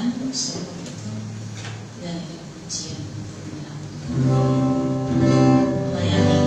untuk seluruh dan pujian melayani.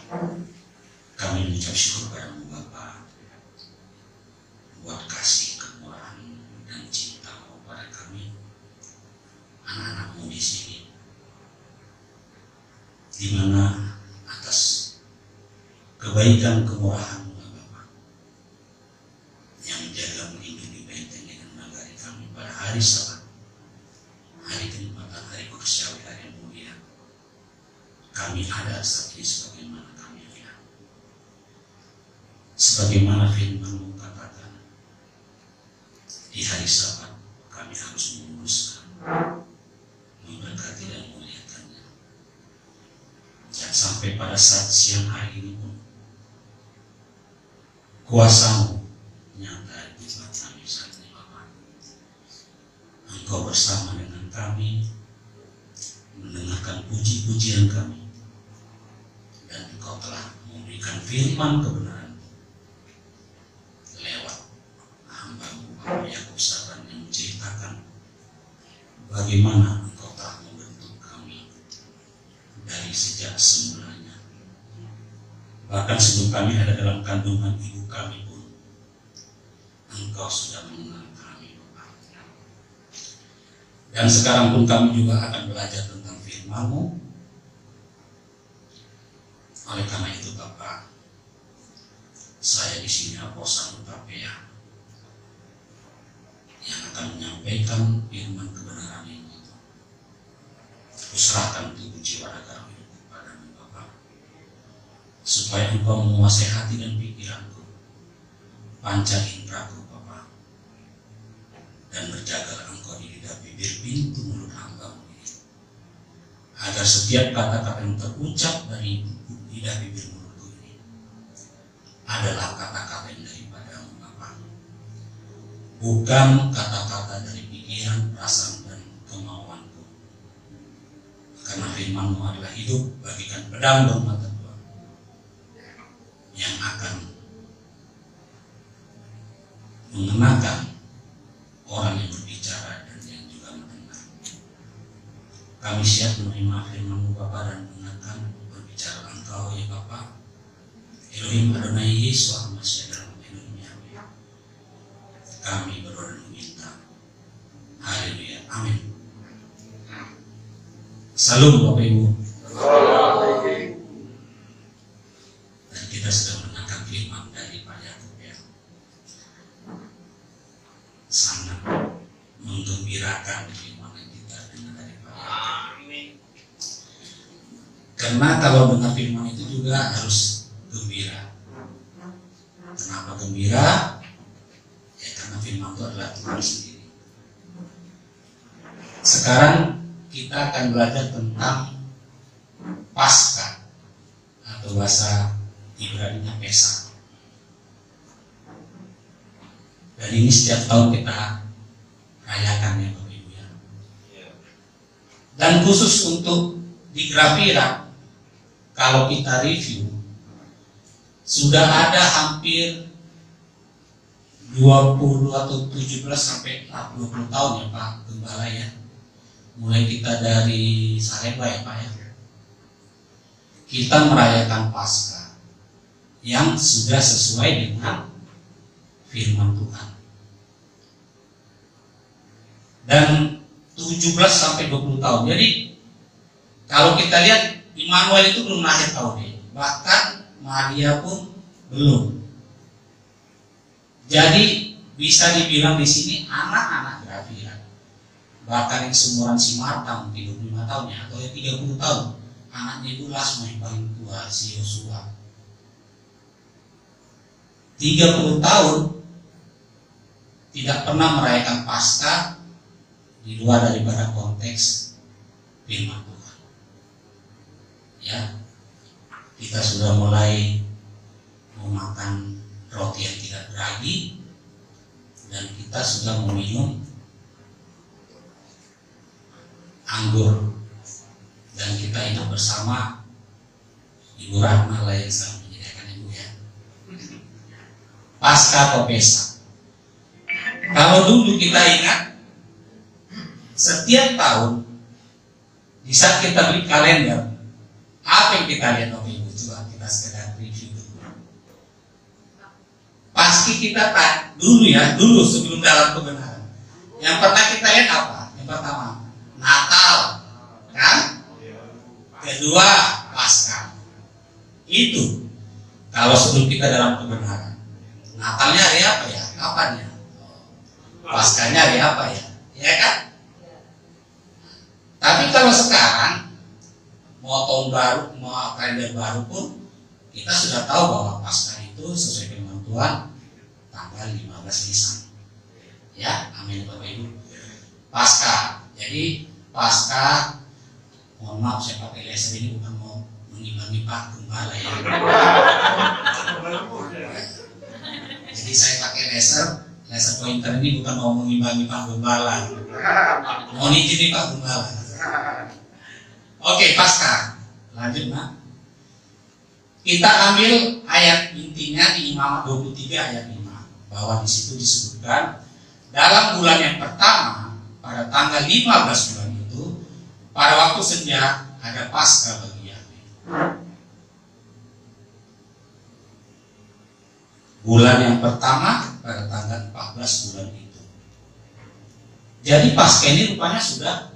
Kami mengucap syukur padamu Bapa buat kasih, kemurahan, dan cinta-Mu pada kami, anak-anak-Mu di sini, di mana atas kebaikan kemurahan-Mu Bapa yang menjaga, melindungi, benteng dengan nagari kami pada hari Sabat, hari kenikmatan, hari manusiawi, hari yang mulia. Kami ada saat ini sebagaimana kami ada. Sebagaimana firman-Mu katakan, di hari Sabat kami harus menguruskan, memberkati dan memuliakannya. Dan sampai pada saat siang hari ini pun, kuasa-Mu nyata di tempat kami saat ini Bapa. Engkau bersama dengan kami, mendengarkan puji-pujian kami, dan Engkau telah memberikan firman kebenaran lewat hamba-Mu Bapak Yakub Saban yang menceritakan bagaimana Engkau telah membentuk kami dari sejak semulanya. Bahkan sebelum kami ada dalam kandungan ibu kami pun, Engkau sudah mengenal kami Bapak. Dan sekarang pun kami juga akan belajar tentang firman-Mu. Oleh karena itu Bapak, saya di sini Apostle Tapea yang akan menyampaikan firman kebenaran ini. Kuserahkan tubuh jiwa raga hidup kepadamu Bapak, supaya Engkau menguasai hati dan pikiranku, panca indraku Bapak, dan berjagalah Engkau di lidah bibir pintu mulut hamba-Mu ini, agar setiap kata-kata yang terucap dari lidah bibir mulutku ini adalah kata-kata yang daripada-Mu Bapa, bukan kata-kata dari pikiran, perasaan, dan kemauanku. Karena firman-Mu adalah hidup bagikan pedang bermata dua yang akan mengenakan orang yang berbicara dan yang juga mendengar. Kami siap menerima firman-Mu Bapa dan mendengarkan berbicara Engkau ya Bapa, Elohim Adonai Yesus Masya dalam Elohim Yahweh. Kami berdoa dan meminta. Haleluya. Amin. Salam Bapak Ibu. Dan kita sudah mendengarkan firman dari Pak Yakub ya. Sangat menggembirakan firman yang kita dengar dari Pak Yakub. Karena kalau dengar firman itu juga harus gembira. Kenapa gembira? Ya karena firman itu adalah Tuhan sendiri. Sekarang kita akan belajar tentang Paskah atau bahasa Ibrani-nya Pesach. Dan ini setiap tahun kita rayakan ya Bapak Ibu ya. Dan khusus untuk di Grafira, kalau kita review, sudah ada hampir 20 atau 17 sampai 20 tahun ya Pak Gembala ya. Mulai kita dari Salemba ya Pak ya. Kita merayakan Paskah yang sudah sesuai dengan firman Tuhan. Dan 17 sampai 20 tahun. Jadi kalau kita lihat Immanuel itu belum lahir tahun ini. Bahkan Maria pun belum. Jadi bisa dibilang di sini anak-anak Grafira. Bahkan yang seumuran si Marta mungkin 25 tahun ya, atau 30 tahun. Anaknya Ibu Lasma yang paling tua, si Yosua. 30 tahun tidak pernah merayakan Paskah di luar daripada konteks firman Tuhan. Ya, kita sudah mulai memakan roti yang tidak beragi dan kita sudah meminum anggur dan kita ingat bersama Ibu Rahma lah yang selalu menyediakan Ibu ya. Paskah atau Pesach. Kalau dulu kita ingat setiap tahun di saat kita beli kalender, apa yang kita lihat Bapak Ibu? Coba kita kita dulu sebelum dalam kebenaran. Yang pernah kita lihat apa? Yang pertama, Natal, kan? Kedua, Paskah. Itu kalau sebelum kita dalam kebenaran. Natalnya hari apa ya? Kapan ya? Paskahnya hari apa ya? Ya kan? Tapi kalau sekarang mau tahun baru, mau kalender baru pun kita sudah tahu bahwa Paskah itu sesuai firman Tuhan tanggal 15 Nisan. Ya, amin Bapak Ibu. Paskah. Jadi Paskah, mohon maaf saya pakai laser ini bukan mau mengimbangi Pak Gembala ya. Jadi saya pakai laser pointer ini bukan mau mengimbangi Pak Gembala. Mohon izin nih Pak Gembala. Oke, Paskah. Lanjut Nak. Kita ambil ayat intinya di Imamat 23 ayat 5, bahwa di situ disebutkan dalam bulan yang pertama pada tanggal 15 bulan itu pada waktu senja ada Paskah bagi Yahweh. Bulan yang pertama pada tanggal 14 bulan itu. Jadi Paskah ini rupanya sudah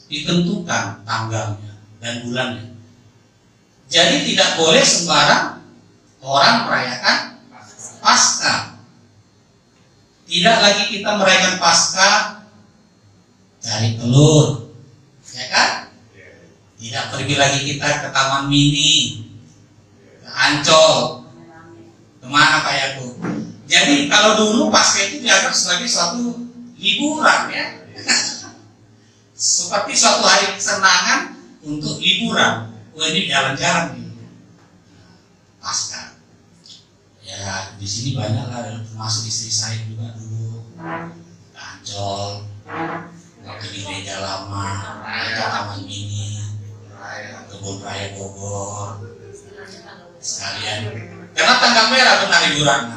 ditentukan tanggalnya dan bulannya. Jadi tidak boleh sembarang orang merayakan Paskah. Tidak lagi kita merayakan Paskah cari telur, ya kan? Tidak pergi lagi kita ke Taman Mini, ke Ancol, kemana Pak Yakub? Jadi kalau dulu Paskah itu dianggap sebagai suatu liburan ya, seperti suatu hari kesenangan untuk liburan. Wah, ini jalan-jalan nih. Paskah. Ya di sini banyak lah, termasuk istri saya juga dulu. Ancol, ke gereja lama, ke Taman Mini, Kebun Raya Bogor, sekalian. Karena tanggal merah benar liburan.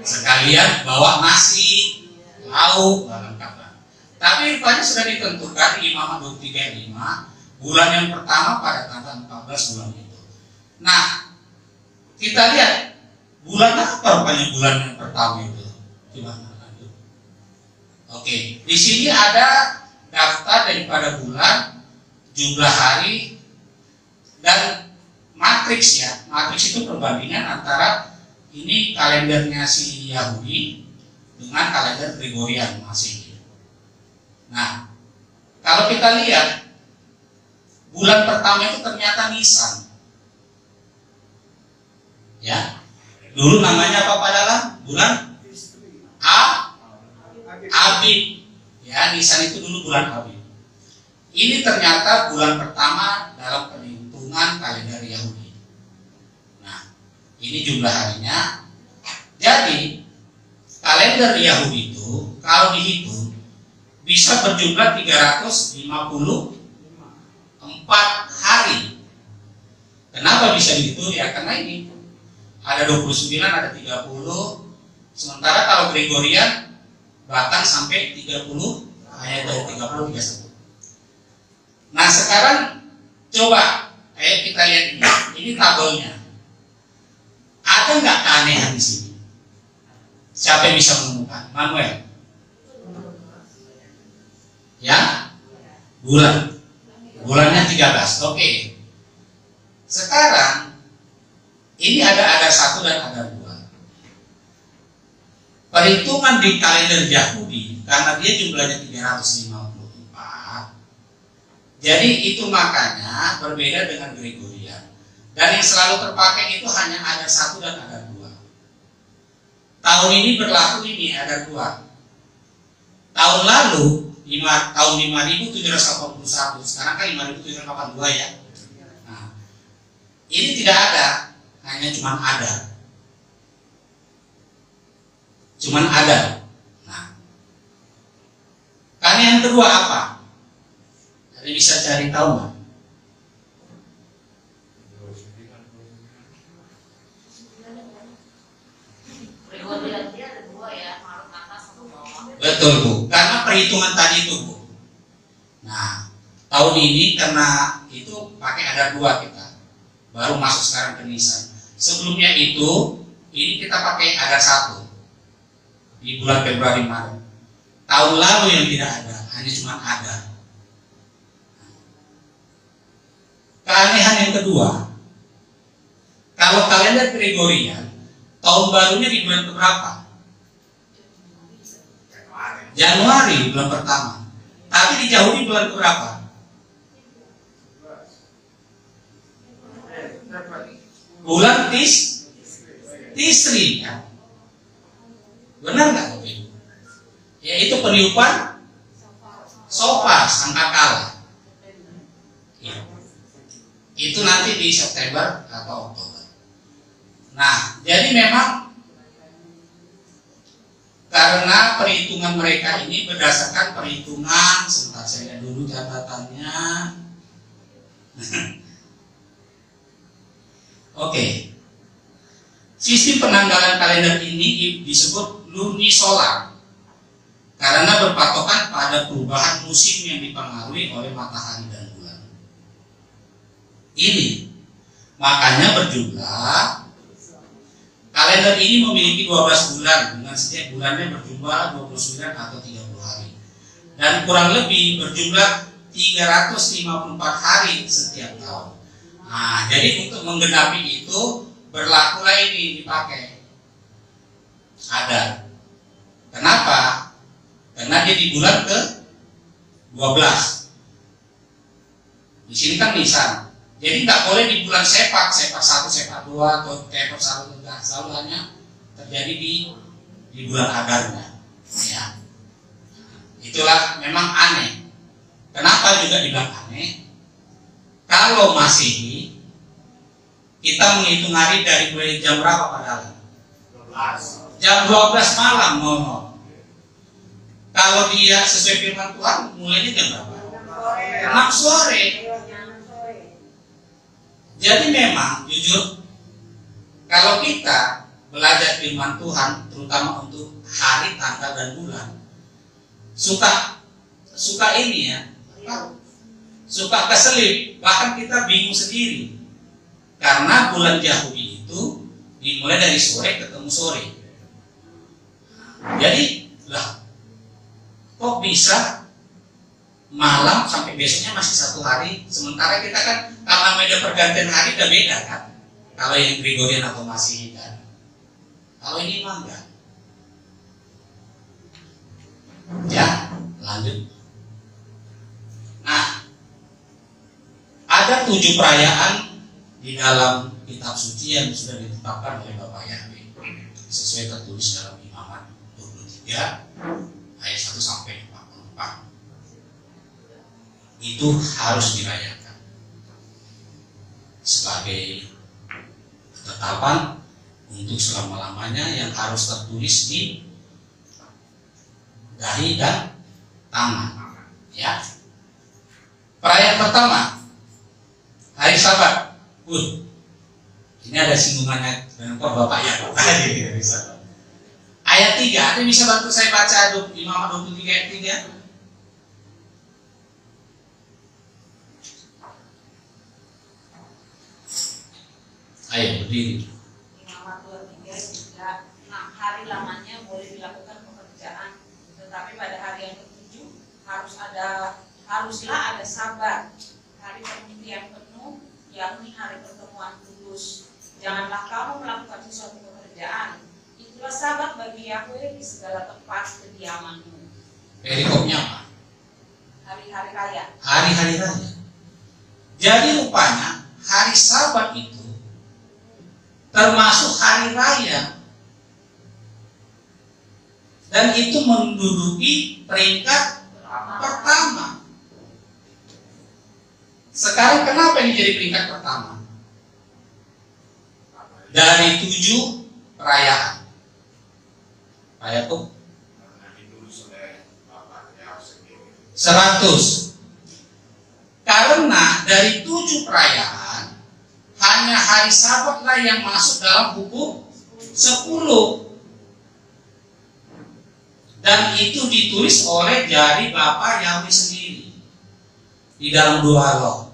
Sekalian bawa nasi, lauk, lengkap. Tapi rupanya sudah ditentukan di Imamat 23:5. Bulan yang pertama pada tanggal 14 bulan itu. Nah, kita lihat bulan apa rupanya bulan yang pertama itu. Gimana? Oke, di sini ada daftar daripada bulan, jumlah hari, dan matriks ya. Matriks itu perbandingan antara ini kalendernya si Yahudi dengan kalender Gregorian Masehi. Nah, kalau kita lihat bulan pertama itu ternyata Nisan. Ya. Dulu namanya apa Padalah? Bulan Abib. Ya, Nisan itu dulu bulan Abib. Ini ternyata bulan pertama dalam perhitungan kalender Yahudi. Nah, ini jumlah harinya. Jadi, kalender Yahudi itu kalau dihitung bisa berjumlah 354 hari. Kenapa bisa begitu? Ya karena ini ada 29, ada 30. Sementara kalau Gregorian bahkan sampai 30, hanya dari 30 31. Nah sekarang coba kita lihat ini. Ini tabelnya. Ada nggak keanehan di sini? Siapa yang bisa menemukan? Manuel. Ya, bulannya 13. Oke. Sekarang ini ada 1 dan ada 2. Perhitungan di kalender Yahudi karena dia jumlahnya 354. Jadi itu makanya berbeda dengan Gregorian. Dan yang selalu terpakai itu hanya ada 1 dan ada 2. Tahun ini berlaku ini ada 2. Tahun lalu tahun 5781, sekarang kan 5782 ya. Nah, ini tidak ada, hanya cuman ada. Nah, karena yang kedua apa? Jadi bisa cari tahu nggak? Betul Bu, karena perhitungan tadi itu Bu. Nah, tahun ini karena itu pakai ada 2 kita, baru masuk sekarang ke Nisan. Sebelumnya itu ini kita pakai ada 1 di bulan Februari Maret. Tahun lalu yang tidak ada, hanya cuma ada. Keanehan yang kedua, kalau kalender Gregorian, tahun barunya di bulan keberapa? Januari, bulan pertama. Tapi di Yahudi bulan keberapa? Bulan Tisri, ya. Benar nggak Bapak Ibu? Yaitu peniupan Sofar, sangkakala. Ya. Itu nanti di September atau Oktober. Nah, jadi memang karena perhitungan mereka ini berdasarkan perhitungan, sebentar saya lihat dulu catatannya. Oke. Sistem penanggalan kalender ini disebut lunisolar karena berpatokan pada perubahan musim yang dipengaruhi oleh matahari dan bulan. Ini makanya berjumlah, kalender ini memiliki 12 bulan dengan setiap bulannya berjumlah 29 atau 30 hari dan kurang lebih berjumlah 354 hari setiap tahun. Nah, jadi untuk menggenapi itu berlakulah ini dipakai ada. Kenapa? Karena dia di bulan ke-12. Di sini kan Nisan. Jadi nggak boleh di bulan Sepak 1, Sepak 2 atau Sepak 1 enggak, selalu hanya terjadi di bulan Adarnya. Ya. Itulah memang aneh. Kenapa juga dibilang aneh? Kalau Masehi kita menghitung hari dari mulai jam berapa padahal? 12. Jam 12 malam ngomong. Kalau dia sesuai firman Tuhan, mulainya jam berapa? 6 sore. Jadi memang jujur, kalau kita belajar firman Tuhan, terutama untuk hari, tanggal, dan bulan, suka ini ya, suka keselip, bahkan kita bingung sendiri. Karena bulan Yahudi itu dimulai dari sore ketemu sore. Jadi lah, kok bisa malam sampai besoknya masih 1 hari? Sementara kita kan karena media pergantian hari udah beda kan. Kalau yang Gregorian atau Masehi kan. Kalau ini mah enggak. Ya, lanjut. Nah, ada 7 perayaan di dalam kitab suci yang sudah ditetapkan oleh Bapak Yahweh sesuai tertulis dalam Imamat 23 ayat 1 sampai 44. Itu harus dirayakan sebagai ketetapan untuk selama-lamanya yang harus tertulis di dahi dan tangan. Ya. Perayaan pertama, hari Sabat. Ini ada singgungannya dengan Bapak ya. Ayat 3, ada bisa bantu saya baca Imamat 23 ayat 3? Ayo berdiri. Imamat 23 juga 6 hari lamanya boleh dilakukan pekerjaan, tetapi pada hari yang ke-7 haruslah ada Sabat, hari pembuktian penuh, yakni hari pertemuan kudus. Janganlah kamu melakukan sesuatu pekerjaan. Itulah Sabat bagi Yahweh di segala tempat kediamanmu. Perikopnya apa? Hari-hari raya. Hari-hari raya. Jadi rupanya hari Sabat itu termasuk hari raya, dan itu menduduki peringkat pertama. Sekarang kenapa ini jadi peringkat pertama? Dari 7 perayaan. Perayaan itu 100. Karena dari 7 perayaan hanya hari Sabatlah yang masuk dalam buku 10. Dan itu ditulis oleh dari Bapak Yahweh sendiri di dalam 2 Roh.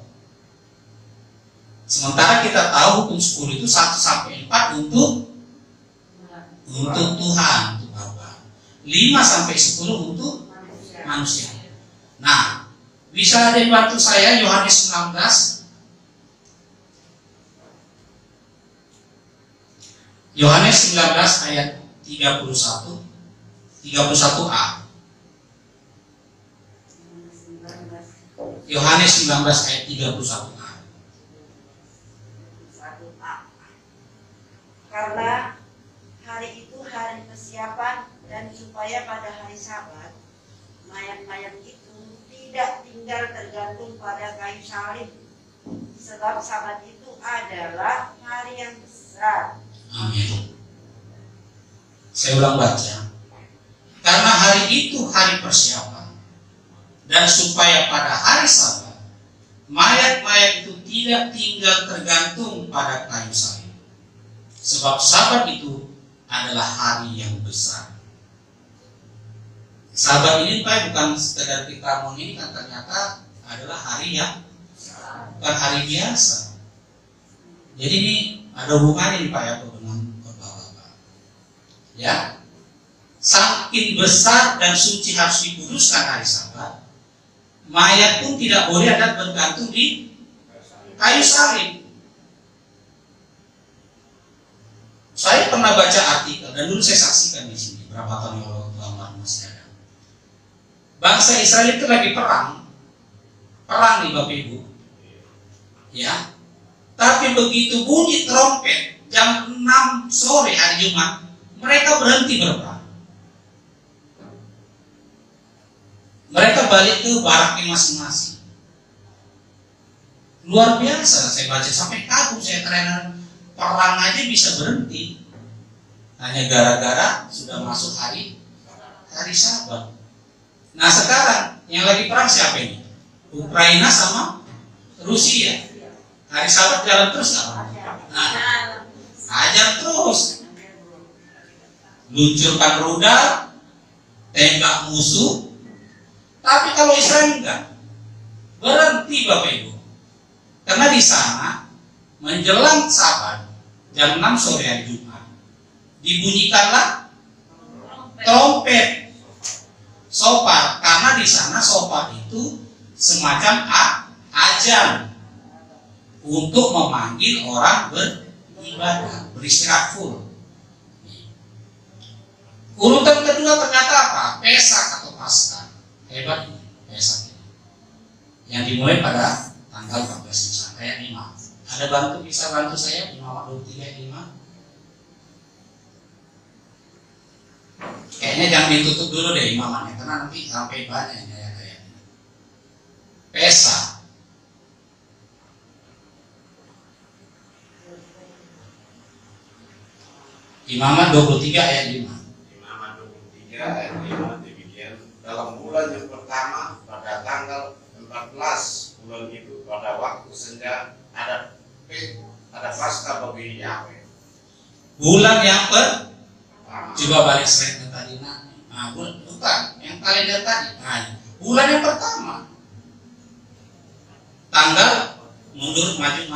Sementara kita tahu hukum 10 itu 1 sampai 4 untuk untuk Tuhan, untuk Bapa. 5 sampai 10 untuk manusia. Nah, bisa ada yang bantu saya Yohanes 19. Yohanes 19 ayat 31a. Yohanes 19 ayat 31a. Karena hari itu hari persiapan, dan supaya pada hari Sabat mayat-mayat itu tidak tinggal tergantung pada kayu salib, sebab Sabat itu adalah hari yang besar. Amin. Saya ulang baca. Karena hari itu hari persiapan, dan supaya pada hari Sabat mayat-mayat itu tidak tinggal tergantung pada kayu salib, sebab Sabat itu adalah hari yang besar. Sabat ini Pak bukan sekedar kita mau ini, kan ternyata adalah hari yang bukan hari biasa. Jadi ini ada hubungannya nih Pak ya dengan Bapak-bapak. Ya, saking besar dan suci harus dikuduskan hari Sabat, mayat pun tidak boleh ada bergantung di kayu salib. Saya pernah baca artikel dan dulu saya saksikan di sini berapa tahun yang lalu waktu masih ada. Bangsa Israel itu lagi perang nih Bapak Ibu, ya. Tapi begitu bunyi trompet jam 6 sore hari Jumat, mereka berhenti berperang. Mereka balik ke baraknya masing-masing. Luar biasa, saya baca sampai kagum, saya ternyata perang aja bisa berhenti hanya gara-gara sudah masuk hari Sabat. Nah sekarang yang lagi perang siapa ini? Ukraina sama Rusia. Hari Sabat jalan terus nggak? Nah, ajar terus, luncurkan rudal, tembak musuh. Tapi kalau Israel enggak, berhenti Bapak Ibu, karena di sana menjelang Sabat jam 6 sore hari Jumat dibunyikanlah trompet sopar, karena di sana sopar itu semacam ajan untuk memanggil orang beribadah, beristirahat full. Urutan kedua ternyata apa? Pesak atau Paskah. Hebat ini Pesak ini, yang dimulai pada tanggal 14 Nisan ayat 5. Ada bisa bantu saya Imamat 23 ayat 5? Kayaknya jangan ditutup dulu deh imamannya, karena nanti sampai banyak ayat-ayatnya. Pesak. Imamat 23 ayat 5. Imamat 23 ayat 5 demikian. Dalam bulan yang pertama pada tanggal 14 bulan itu, pada waktu senja ada Paskah bagi Yahweh. Bulan yang coba balik slide tadi nah, bukan yang kalender tadi. Nah, bulan yang pertama. Tanggal mundur maju.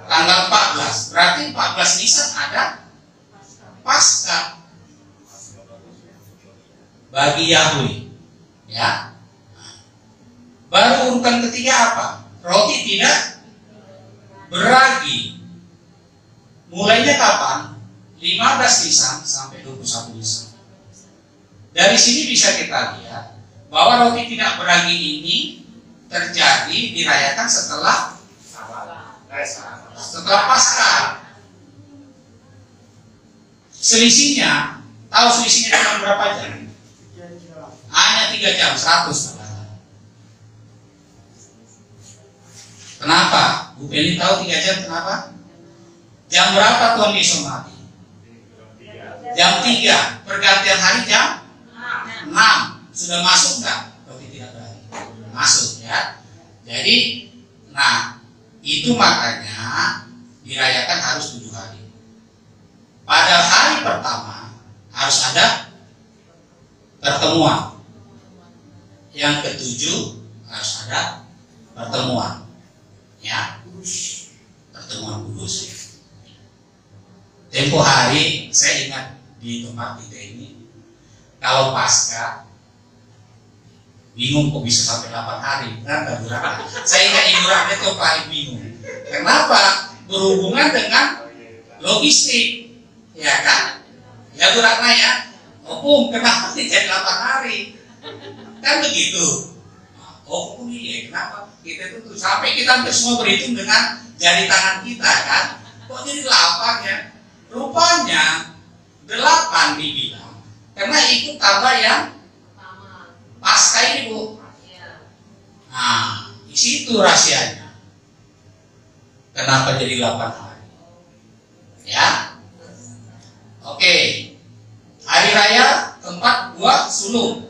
Tanggal 14. Berarti 14 Nisan ada Paskah bagi Yahweh. Ya. Baru urutan ketiga apa? Roti tidak beragi. Mulainya kapan? 15 Nisan sampai 21 Nisan. Dari sini bisa kita lihat bahwa roti tidak beragi ini terjadi dirayakan setelah Paskah. Selisihnya, tahu selisihnya cuma berapa jam? Hanya 3 jam, 100. Kenapa? Bu Beli tahu 3 jam kenapa? Jam berapa Tuhan Yesus mati? Jam 3. Pergantian hari jam 6. Sudah masuk nggak? Roti tidak berani. Masuk ya. Jadi, nah itu makanya dirayakan harus 7 hari. Pada hari pertama harus ada pertemuan. Yang ketujuh harus ada pertemuan. Ya, pertemuan kudus. Tempo hari saya ingat di tempat kita ini, kalau pasca bingung kok bisa sampai 8 hari, kan Ibu Ratna. Saya ingat Ibu Ratna itu paling bingung. Kenapa? Berhubungan dengan logistik, ya kan? Ya Bu Ratna ya. Oh, kenapa jadi 8 hari? Kan begitu. Oh iya, kenapa? Kita itu sampai kita hampir semua berhitung dengan jari tangan kita kan? Kok jadi 8 ya? Rupanya 8 dibilang karena ikut tambah yang pasca ini Bu. Nah, di situ rahasianya. Kenapa jadi 8 hari? Ya. Oke. Hari raya keempat buah sulung.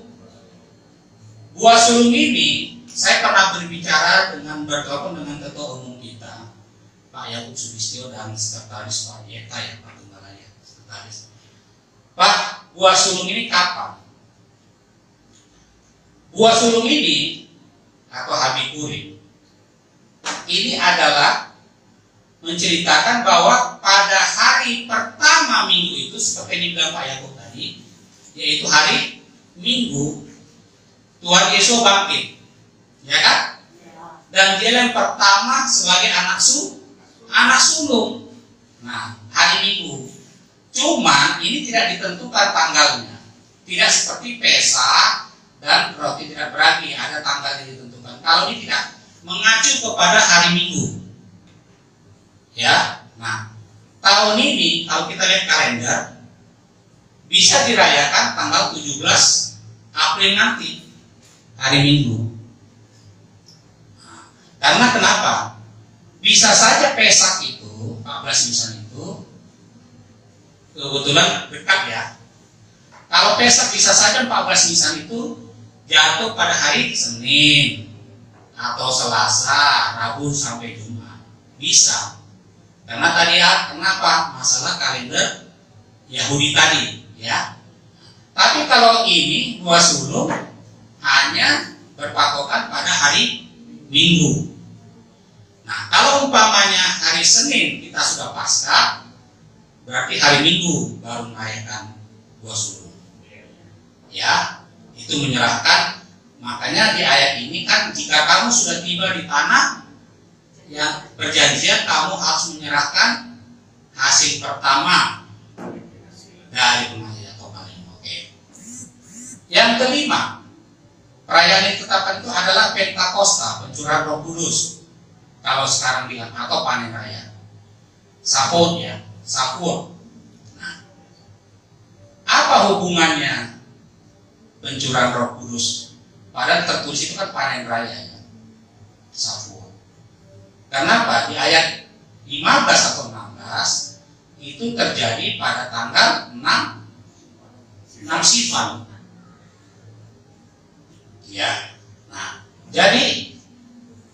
Buah sulung ini saya pernah berbicara bertelepon dengan ketua umum kita, Pak Yakub Sulistyo, dan sekretaris Pak Yeta ya, Pak Tunggalaya, sekretaris. Pak, buah sulung ini kapan? Buah sulung ini atau Habiburi ini adalah menceritakan bahwa pada hari pertama minggu itu seperti yang dibilang Pak Yakub tadi, yaitu hari Minggu, Tuhan Yesus bangkit, ya kan? Dan dia yang pertama sebagai anak sulung. Nah, hari Minggu. Cuman ini tidak ditentukan tanggalnya, tidak seperti Pesak dan roti tidak beragi ada tanggal yang ditentukan. Kalau ini tidak mengacu kepada hari Minggu, ya. Nah, tahun ini kalau kita lihat kalender bisa dirayakan tanggal 17 April nanti, hari Minggu. Nah, karena kenapa? Bisa saja Pesak itu 14 Nisan itu kebetulan dekat ya. Kalau Pesak bisa saja 14 Nisan itu jatuh pada hari Senin atau Selasa, Rabu sampai Jumat. Bisa. Karena tadi ya, kenapa? Masalah kalender Yahudi tadi, ya. Tapi kalau ini buah sulung hanya berpatokan pada hari Minggu. Nah, kalau umpamanya hari Senin kita sudah pasca, berarti hari Minggu baru merayakan buah sulung. Ya, itu menyerahkan. Makanya di ayat ini kan, jika kamu sudah tiba di tanah yang perjanjian, kamu harus menyerahkan hasil pertama dari penghasilan atau paling. Oke. Yang kelima, perayaan yang ditetapkan itu adalah Pentakosta, pencurahan Roh Kudus. Kalau sekarang bilang atau panen raya, Saput ya, Saput. Nah, apa hubungannya pencurahan Roh Kudus? Padahal tertulis itu kan panen raya ya, Saput. Kenapa? Di ayat 15 atau 16 itu terjadi pada tanggal 6 Sivan. Ya. Nah, jadi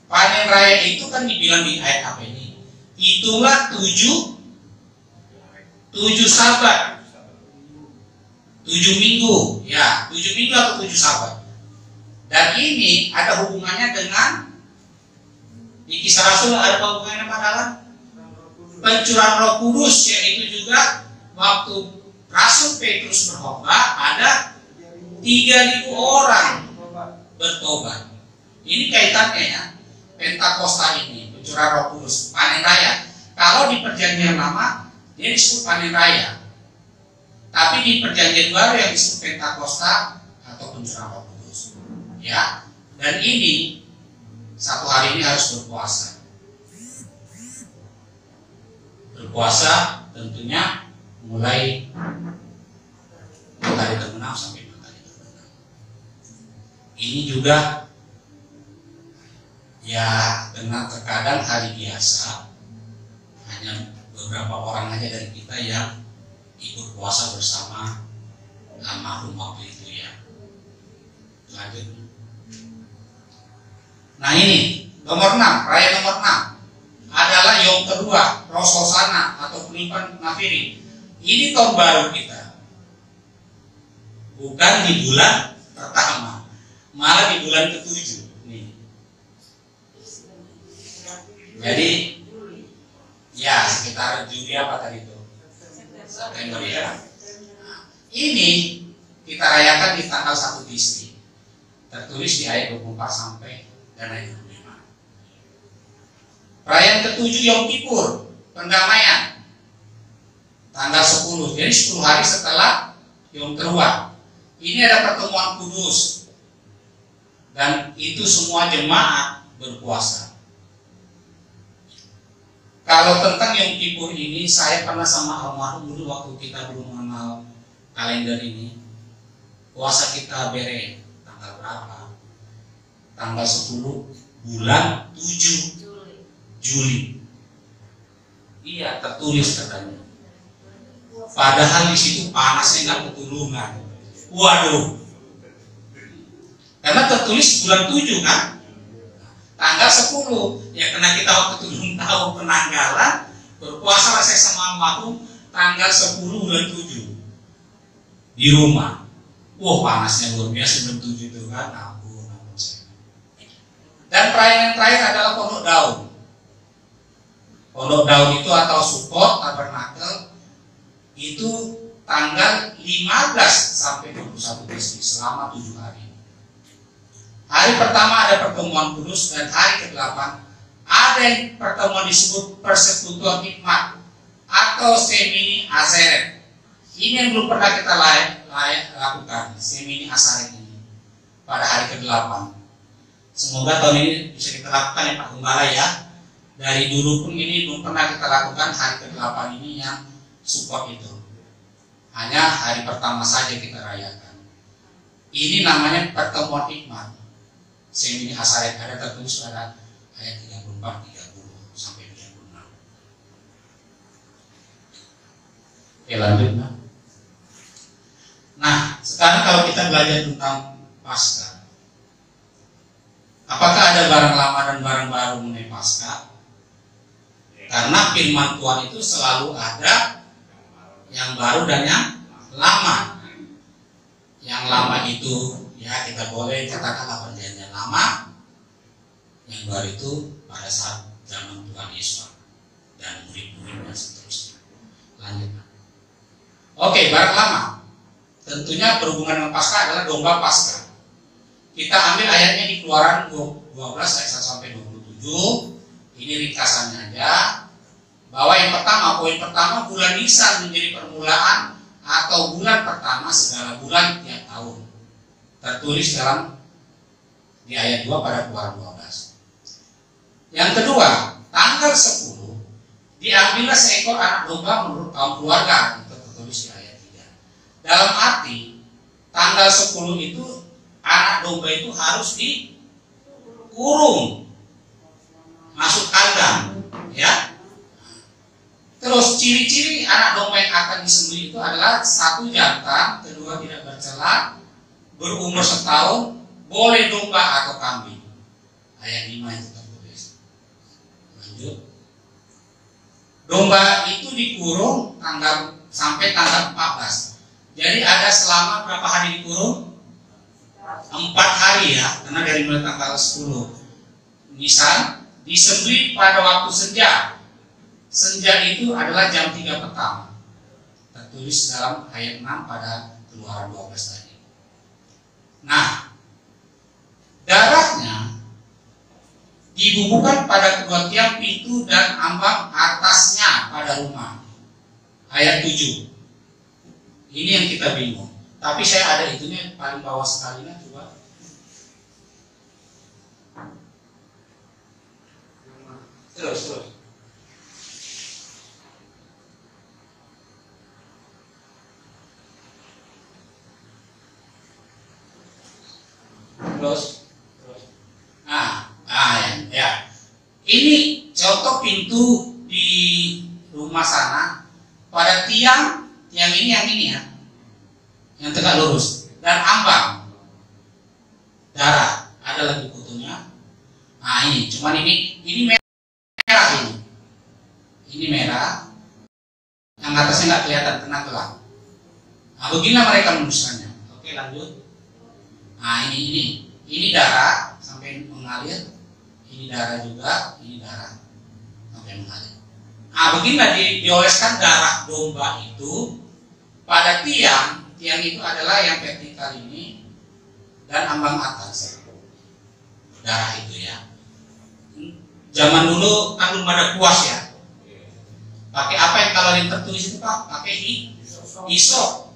panen raya itu kan dibilang di ayat apa ini? Itulah 7 Sabat. 7 minggu, ya, 7 minggu atau 7 Sabat. Dan ini ada hubungannya dengan di Kisah Rasul, ada hubungannya pada pencurahan Roh Kudus, yaitu juga waktu Rasul Petrus berkhotbah ada 3.000 orang bertobat. Ini kaitannya ya, Pentakosta ini, pencurahan Roh Kudus, panen raya. Kalau di perjanjian lama dia disebut panen raya, tapi di perjanjian baru yang disebut Pentakosta atau pencurahan Roh Kudus. Ya, dan ini satu hari ini harus berpuasa. Berpuasa tentunya mulai matahari terbenam sampai matahari terbenam. Ini juga ya, dengan terkadang hari biasa hanya beberapa orang aja dari kita yang ikut puasa bersama almarhum waktu itu ya. Lanjut. Nah ini nomor 6, raya nomor 6 adalah Yom kedua, Rosh Hashanah atau Penipuan Nafiri. Ini tahun baru kita, bukan di bulan pertama, malah di bulan ke-7 nih. Jadi ya sekitar Juli apa tadi itu? September ya. Nah, Ini kita rayakan di tanggal 1 Bisri. Tertulis di ayat 24 sampai dan ayat 25. Perayaan ke-7 Yom Kippur, pendamaian. Tanggal 10. Jadi 10 hari setelah Yom Teruah. Ini ada pertemuan kudus. Dan itu semua jemaat berpuasa. Kalau tentang Yom Kippur ini, saya pernah sama almarhum dulu waktu kita belum mengenal kalender ini. Puasa kita bere tanggal berapa? Tanggal 10 bulan 7 Juli. Iya, tertulis katanya. Padahal di situ panasnya nggak keturunan. Waduh. Karena tertulis bulan 7 kan? Tanggal 10. Ya karena kita waktu itu belum tahu penanggalan, berpuasa lah saya sama almarhum tanggal 10 bulan 7 di rumah. Wah, panasnya luar biasa bulan 7 itu kan. Ampun. Dan perayaan yang terakhir adalah Pondok Daun. Pondok Daun itu atau Sukkot, Tabernakel itu tanggal 15 sampai 21 Bisri selama 7 hari. Hari pertama ada pertemuan kudus dan hari ke-8 ada yang pertemuan disebut persekutuan hikmat atau Shemini Atzeret. Ini yang belum pernah kita lakukan, Shemini Atzeret ini pada hari ke-8. Semoga tahun ini bisa kita lakukan ya Pak Gembala ya. Dari dulu pun ini belum pernah kita lakukan hari ke-8 ini yang support itu. Hanya hari pertama saja kita rayakan. Ini namanya pertemuan hikmat. Shemini Atzeret ada tertulis pada ayat 34, 30 sampai 36. Oke, lanjut nah. Nah, sekarang kalau kita belajar tentang Paskah, apakah ada barang lama dan barang baru mengenai Paskah? Karena firman Tuhan itu selalu ada yang baru dan yang lama. Yang lama itu ya kita boleh katakanlah perjanjian lama. Yang baru itu pada saat zaman Tuhan Yesus dan murid-murid dan seterusnya. Lanjut. Oke, barang lama. Tentunya berhubungan dengan Paskah adalah domba Paskah. Kita ambil ayatnya di Keluaran 12 ayat 1 sampai 27. Ini ringkasannya aja. Bahwa yang pertama, poin pertama, bulan Nisan menjadi permulaan atau bulan pertama segala bulan tiap tahun. Tertulis dalam di ayat 2 pada Keluaran 12. Yang kedua, tanggal 10 diambillah seekor anak domba menurut kaum keluarga. Itu tertulis di ayat 3. Dalam arti tanggal 10 itu anak domba itu harus dikurung, masuk kandang, ya. Terus ciri-ciri anak domba yang akan disembelih itu adalah 1 jantan, kedua tidak bercela, berumur setahun, boleh domba atau kambing. Ayat 5 itu tertulis. Lanjut. Domba itu dikurung sampai tanggal 14. Jadi ada selama berapa hari dikurung? 4 hari ya, karena dari mulai tanggal 10 Nisan disembelih pada waktu senja. Senja itu adalah jam 3 petang. Tertulis dalam ayat 6 pada Keluaran 12 tadi. Nah, darahnya dibubuhkan pada kedua tiang pintu dan ambang atasnya pada rumah. Ayat 7. Ini yang kita bingung. Tapi saya ada itunya paling bawah sekali lah, coba. Terus. Nah, ya. Ini contoh pintu di rumah sana pada tiang ini yang ini ya, yang tegak lurus dan ambang darah. Ada lagi fotonya. Nah ini, cuman ini merah ini merah, yang atasnya nggak kelihatan kena gelap. Nah beginilah mereka menuliskannya. Oke lanjut. Nah ini darah sampai mengalir, ini darah juga, ini darah sampai mengalir. Nah beginilah dioleskan darah domba itu pada tiang tiang itu adalah yang vertikal ini dan ambang atas. Darah itu ya. Zaman dulu kan belum ada kuas ya. Pakai apa yang kalau yang tertulis itu Pak? Pakai hisop.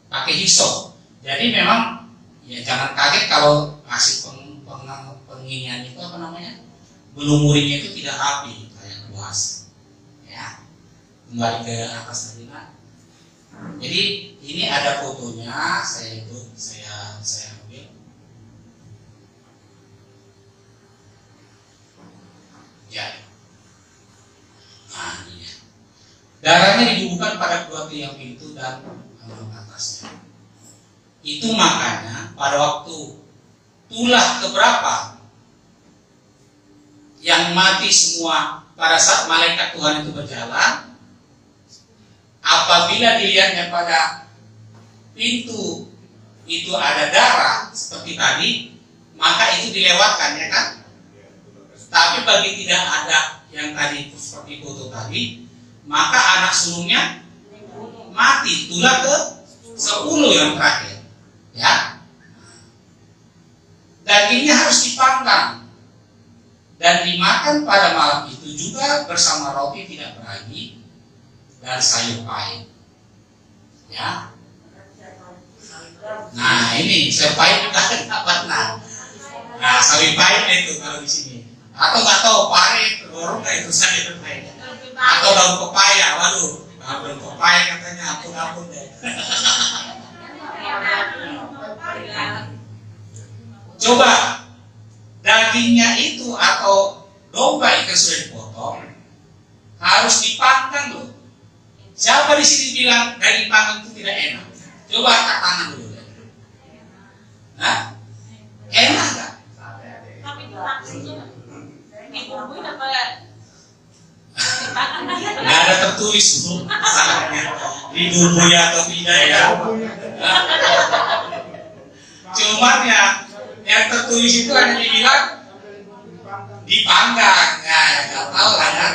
Pakai hisop. Jadi memang ya jangan kaget kalau hasil penginian itu apa namanya? Belumuringnya itu tidak rapi kayak kuas. Ya. Kembali ke atas tadi Pak. Jadi ini ada fotonya, saya ambil. Ya. Nah, ini ya. Darahnya dibubuhkan pada kedua tiang pintu dan ambang atasnya. Itu makanya pada waktu tulah keberapa yang mati semua pada saat malaikat Tuhan itu berjalan, apabila dilihatnya pada pintu itu ada darah seperti tadi, maka itu dilewatkan ya kan? Tapi bagi tidak ada yang tadi seperti foto tadi, maka anak sulungnya mati, tulah ke 10 yang terakhir ya. Dagingnya harus dipanggang dan dimakan pada malam itu juga bersama roti tidak beragi dan sayur pahit ya. Nah ini sayur pahit juga nggak pernah. Nah sayur pahit itu kalau di sini, atau nggak tahu pahit telur nggak itu sayur pahit, atau daun pepaya. Waduh, daun pepaya katanya ampun deh. Coba dagingnya itu atau domba ikan sudah dipotong harus dipanggang loh. Siapa di sini bilang daging panggang itu tidak enak? Coba angkat tangan dulu deh. Nah, enak nggak? Tapi maksudnya dibumbuin apa ya? Nggak ada tertulis dulu salahnya dibumbui atau tidak ya. Cuman ya yang tertulis itu hanya dibilang dipanggang. Nah, nggak tahu lah kan.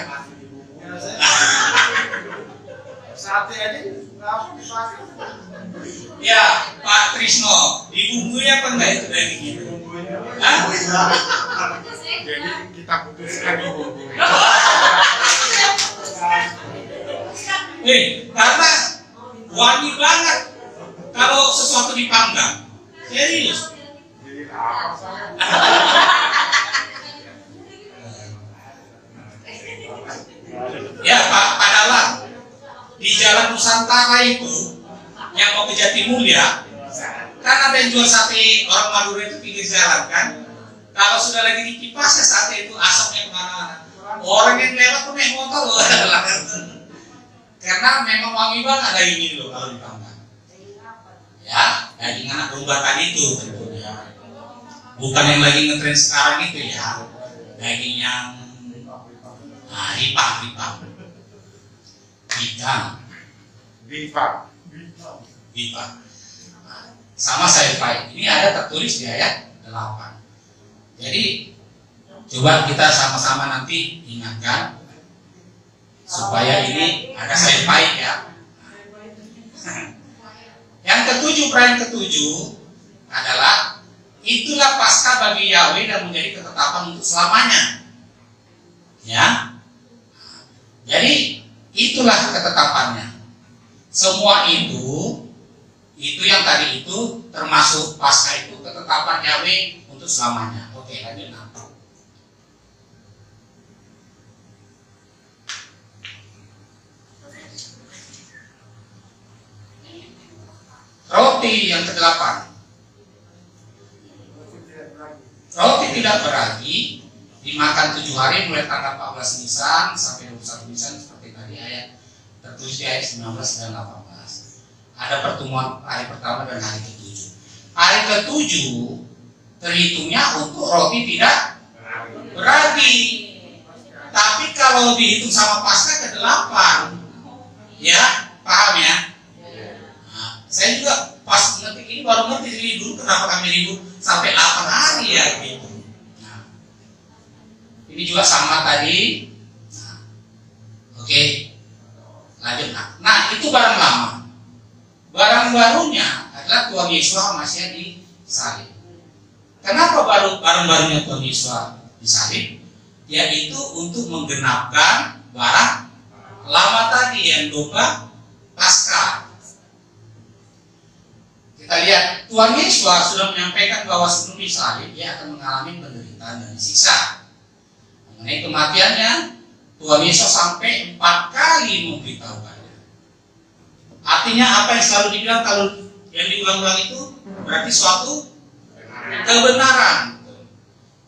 Sate aja nggak dipakai. Ya Pak Trisno, dibumbui apa enggak itu dagingnya? Hah? Jadi kita putuskan dibumbui. Karena wangi banget kalau sesuatu dipanggang. Serius. Jadi apa saya? Ya Pak Dalang, di Jalan Nusantara itu yang mau ke Jatimulya, kan ada yang jual sate orang Madura itu pinggir jalan kan. Kalau sudah lagi dikipas ya sate itu asapnya kemana-mana. Orang yang lewat tuh naik motor loh. Karena memang wangi banget daging ini loh kalau dipanggang. Ya, daging anak domba tadi itu tentunya. Bukan yang lagi ngetren sekarang itu ya. Daging yang ripang. Ripang. Sama sayur pahit. Ini ada tertulis di ayat 8. Jadi coba kita sama-sama nanti ingatkan supaya ini ada sayur pahit ya. Yang ketujuh, perayaan ketujuh adalah itulah Paskah bagi Yahweh dan menjadi ketetapan untuk selamanya. Ya. Jadi itulah ketetapannya. Semua itu yang tadi itu termasuk Paskah itu ketetapan Yahweh untuk selamanya. Oke, lanjut. Roti yang ke-8. Roti tidak beragi dimakan 7 hari mulai tanggal 14 Nisan sampai 21 Nisan seperti tadi ayat tertulis di ayat 19 dan 18. Ada pertemuan hari pertama dan hari ke-7. Hari ke-7 terhitungnya untuk roti tidak beragi. Tapi kalau dihitung sama Paskah ke-8, ya paham ya? Saya juga pas ngetik ini baru ngerti dari dulu kenapa kami ribut sampai 8 hari ya gitu. Nah, ini juga sama tadi. Nah, oke, lanjut. Nah itu barang lama. Barang barang barunya adalah Tuhan Yesus masih disalib. Kenapa barang barunya Tuhan Yesus disalib? Yaitu untuk menggenapkan barang lama tadi yang domba Paskah. Kita lihat Tuhan Yesus sudah menyampaikan bahwa sebelum disalib dia akan mengalami penderitaan dan siksa. Mengenai kematiannya, Tuhan Yesus sampai 4 kali memberitahukannya. Artinya apa yang selalu dibilang kalau yang diulang-ulang itu berarti suatu kebenaran.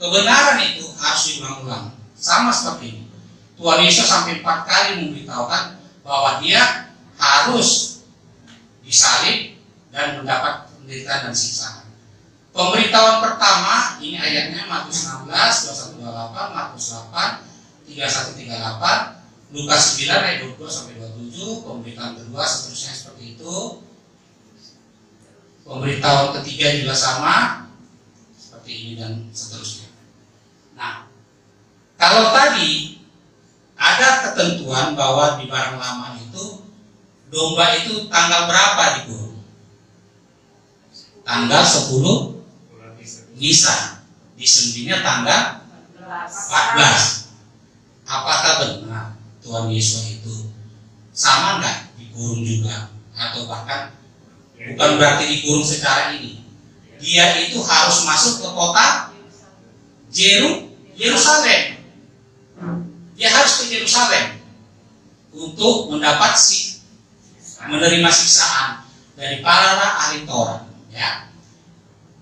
Kebenaran itu harus diulang-ulang. Sama seperti ini. Tuhan Yesus sampai 4 kali memberitahukan bahwa dia harus disalib dan mendapat penderitaan dan siksaan. Pemberitahuan pertama, ini ayatnya Matius 16, 21-28, Markus 8, 31-38, Lukas 9 ayat 22-27, pemberitahuan kedua seterusnya seperti itu. Pemberitahuan ketiga juga sama, seperti ini dan seterusnya. Nah, kalau tadi ada ketentuan bahwa di barang lama itu domba itu tanggal berapa dikurung? Tanggal 10 Nisan. Disembelihnya tanggal 14. Apakah benar Tuhan Yesus itu sama nggak dikurung juga? Atau bahkan bukan berarti dikurung secara ini. Dia itu harus masuk ke kota Yerusalem. Dia harus ke Yerusalem untuk mendapat menerima siksaan dari para ahli Taurat. Ya,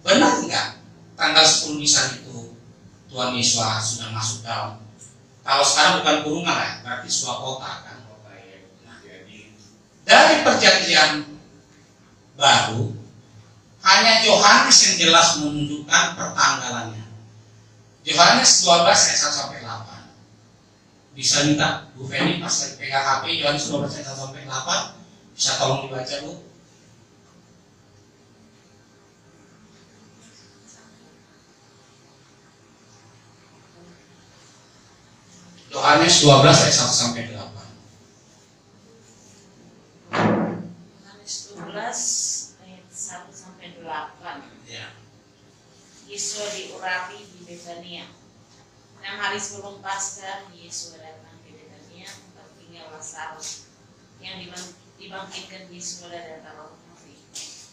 benar nggak tanggal 10 Nisan itu Tuhan Yesus sudah masuk dalam? Kalau sekarang bukan kurungan ya, berarti sebuah kota kan. Nah, dari perjanjian baru hanya Yohanes yang jelas menunjukkan pertanggalannya. Yohanes 12 ayat 1 sampai 8. Bisa minta Bu Feni pas lagi pegang HP Yohanes 12 ayat 1 sampai 8, bisa tolong dibaca Bu. Yohanes 12 ayat 1 sampai 8. Yohanes 12 ayat 1 sampai 8. Ya. Yesus diurapi di Betania. 6 hari sebelum Paskah, Yesus datang ke Betania tempat tinggal Lazarus yang dibangkitkan Yesus dari antara orang mati.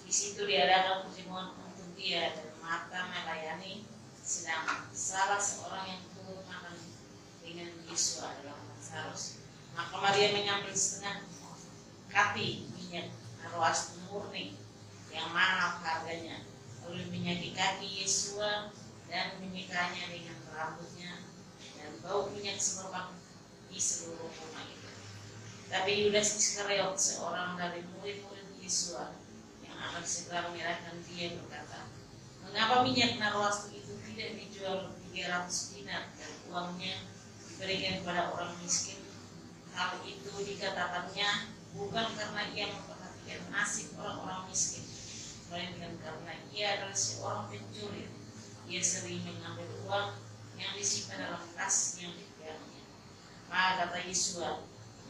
Di situ diadakan perjamuan untuk dia dan Marta melayani, sedang salah seorang yang turut makan dengan Yesus adalah Lazarus. Maka Maria mengambil setengah kapi minyak arwas murni yang mahal harganya, lalu minyaki kaki Yesus dan menyikanya dengan rambutnya, dan bau minyak semerbak di seluruh rumah itu. Tapi Yudas Iskariot, seorang dari murid-murid Yesus yang akan segera menyerahkan dia, berkata, "Mengapa minyak narwastu itu tidak dijual 300 dinar dan uangnya diberikan kepada orang miskin?" Hal itu dikatakannya bukan karena ia memperhatikan nasib orang-orang miskin, melainkan karena ia adalah seorang pencuri. Ia sering mengambil uang yang disimpan dalam tas yang dipegangnya. Maka kata Yesus,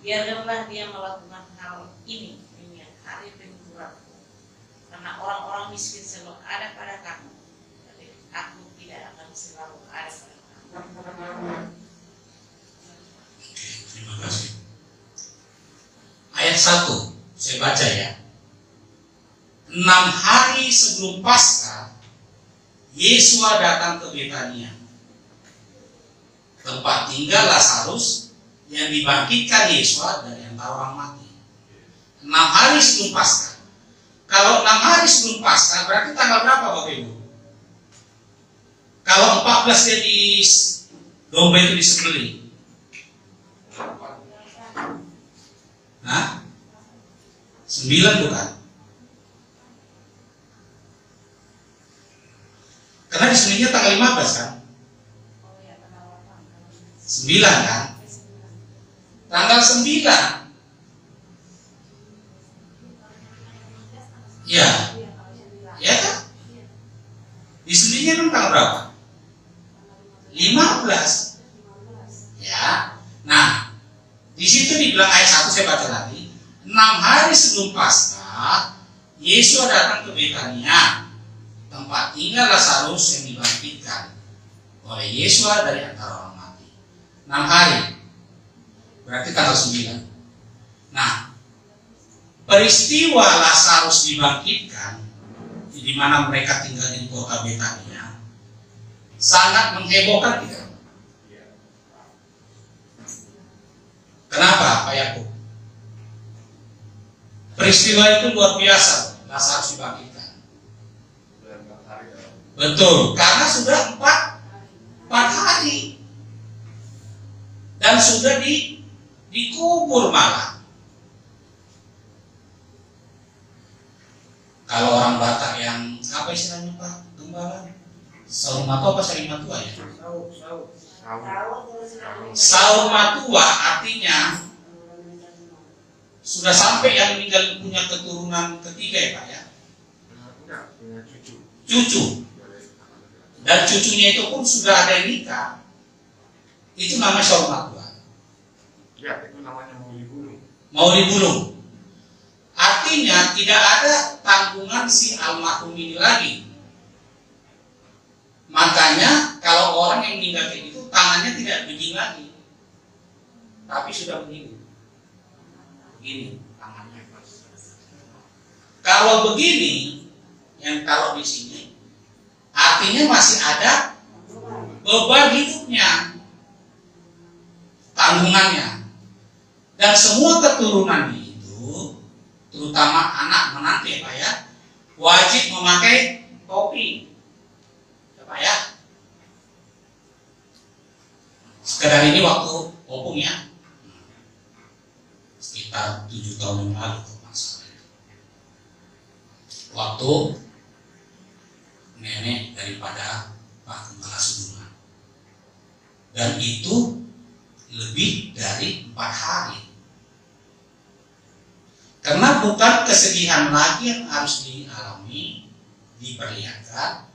"Biarkanlah dia melakukan hal ini mengingat hari penghukumanku, karena orang-orang miskin selalu ada pada kamu, tapi aku tidak akan selalu ada pada kamu." Terima kasih. Ayat 1 saya baca ya. 6 hari sebelum Paskah, Yesus datang ke Betania, tempat tinggal Lazarus yang dibangkitkan Yesus dari antara orang mati. 6 hari sebelum Paskah. Kalau 6 hari sebelum Paskah berarti tanggal berapa Bapak Ibu? Kalau 14 jadi domba itu disembelih. Hah? 9 bukan? Karena disembelihnya tanggal 15 kan? 9 kan? Tanggal 9. Ya. Ya kan? Disembelihnya kan tanggal berapa? 15. Ya. Nah, di situ dibilang ayat 1 saya baca lagi. 6 hari sebelum Paskah, Yesus datang ke Betania, tempat tinggal Lazarus yang dibangkitkan oleh Yesus dari antara orang mati. 6 hari, berarti tanggal 9. Nah, peristiwa Lazarus dibangkitkan, di mana mereka tinggal di kota Betania, sangat menghebohkan kita. Kenapa, Pak Yakub? Peristiwa itu luar biasa. Lazarus dibangkitkan. Betul, karena sudah 4 hari dan sudah dikubur malah. Kalau orang Batak yang apa istilahnya Pak Gembala? Saur matua apa sari matua ya? Saur matua artinya sudah sampai yang meninggal punya keturunan ketiga ya Pak ya? Cucu. Dan cucunya itu pun sudah ada yang nikah. Itu namanya saur matua. Ya, itu namanya Mau dibunuh. Artinya tidak ada tanggungan si almarhum ini lagi. Makanya kalau orang yang meninggal kayak gitu tangannya tidak begini lagi, tapi sudah begini. Begini tangannya. Kalau begini, yang taruh di sini, artinya masih ada beban hidupnya, tanggungannya, dan semua keturunan itu, terutama anak menantu Pak ya, wajib memakai topi, ya Pak ya. Sekedar ini waktu opung ya, sekitar 7 tahun yang lalu masalahnya. Waktu nenek daripada Pak Gembala Sudirman, dan itu lebih dari 4 hari. Karena bukan kesedihan lagi yang harus dialami, diperlihatkan,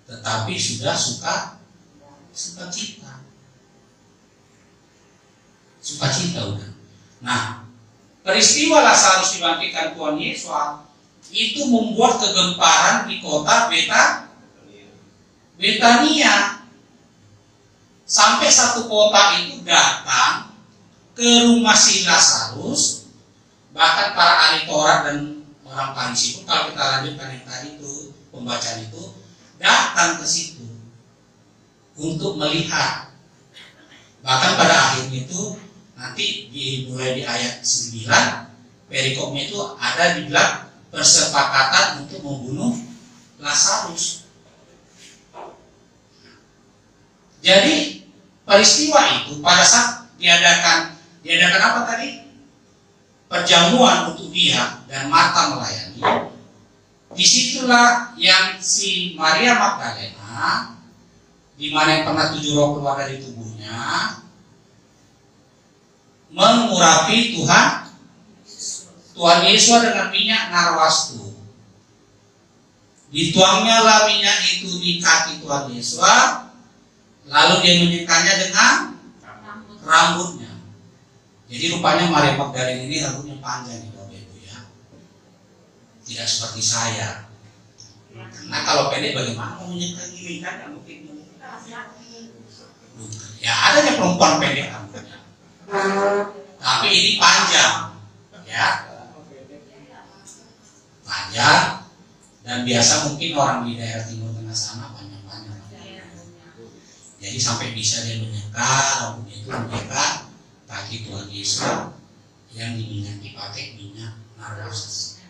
tetapi sudah sukacita. Sukacita udah. Nah, peristiwa Lazarus dibangkitkan Tuhan Yesus itu membuat kegemparan di kota Betania. Sampai satu kota itu datang ke rumah si Lazarus. Bahkan para ahli Taurat dan orang Farisi pun, kalau kita lanjutkan yang tadi itu pembacaan itu, datang ke situ untuk melihat. Bahkan pada akhirnya itu nanti dimulai di ayat 9, perikopnya itu ada dibilang persepakatan untuk membunuh Lazarus. Jadi peristiwa itu pada saat diadakan apa tadi? Perjamuan untuk dia dan Marta melayani. Disitulah yang si Maria Magdalena, di mana yang pernah 7 roh keluar dari tubuhnya, mengurapi Tuhan Yesus dengan minyak narwastu. Dituangnya lah minyak itu di kaki Tuhan Yesus, lalu dia menyekanya dengan rambutnya. Jadi rupanya Maria Magdalena ini rambutnya panjang nih Bapak Ibu ya. Tidak seperti saya. Karena kalau pendek bagaimana mau menyekanya gini kan? Tidak mungkin. Ya adanya perempuan pendek rambutnya. Tapi ini panjang, ya. Panjang, dan biasa mungkin orang di daerah Timur Tengah sana panjang-panjang. Jadi sampai bisa dia menyeka rambutnya itu menyeka kaki Tuhan Yesus yang dipakai minyak narwastu.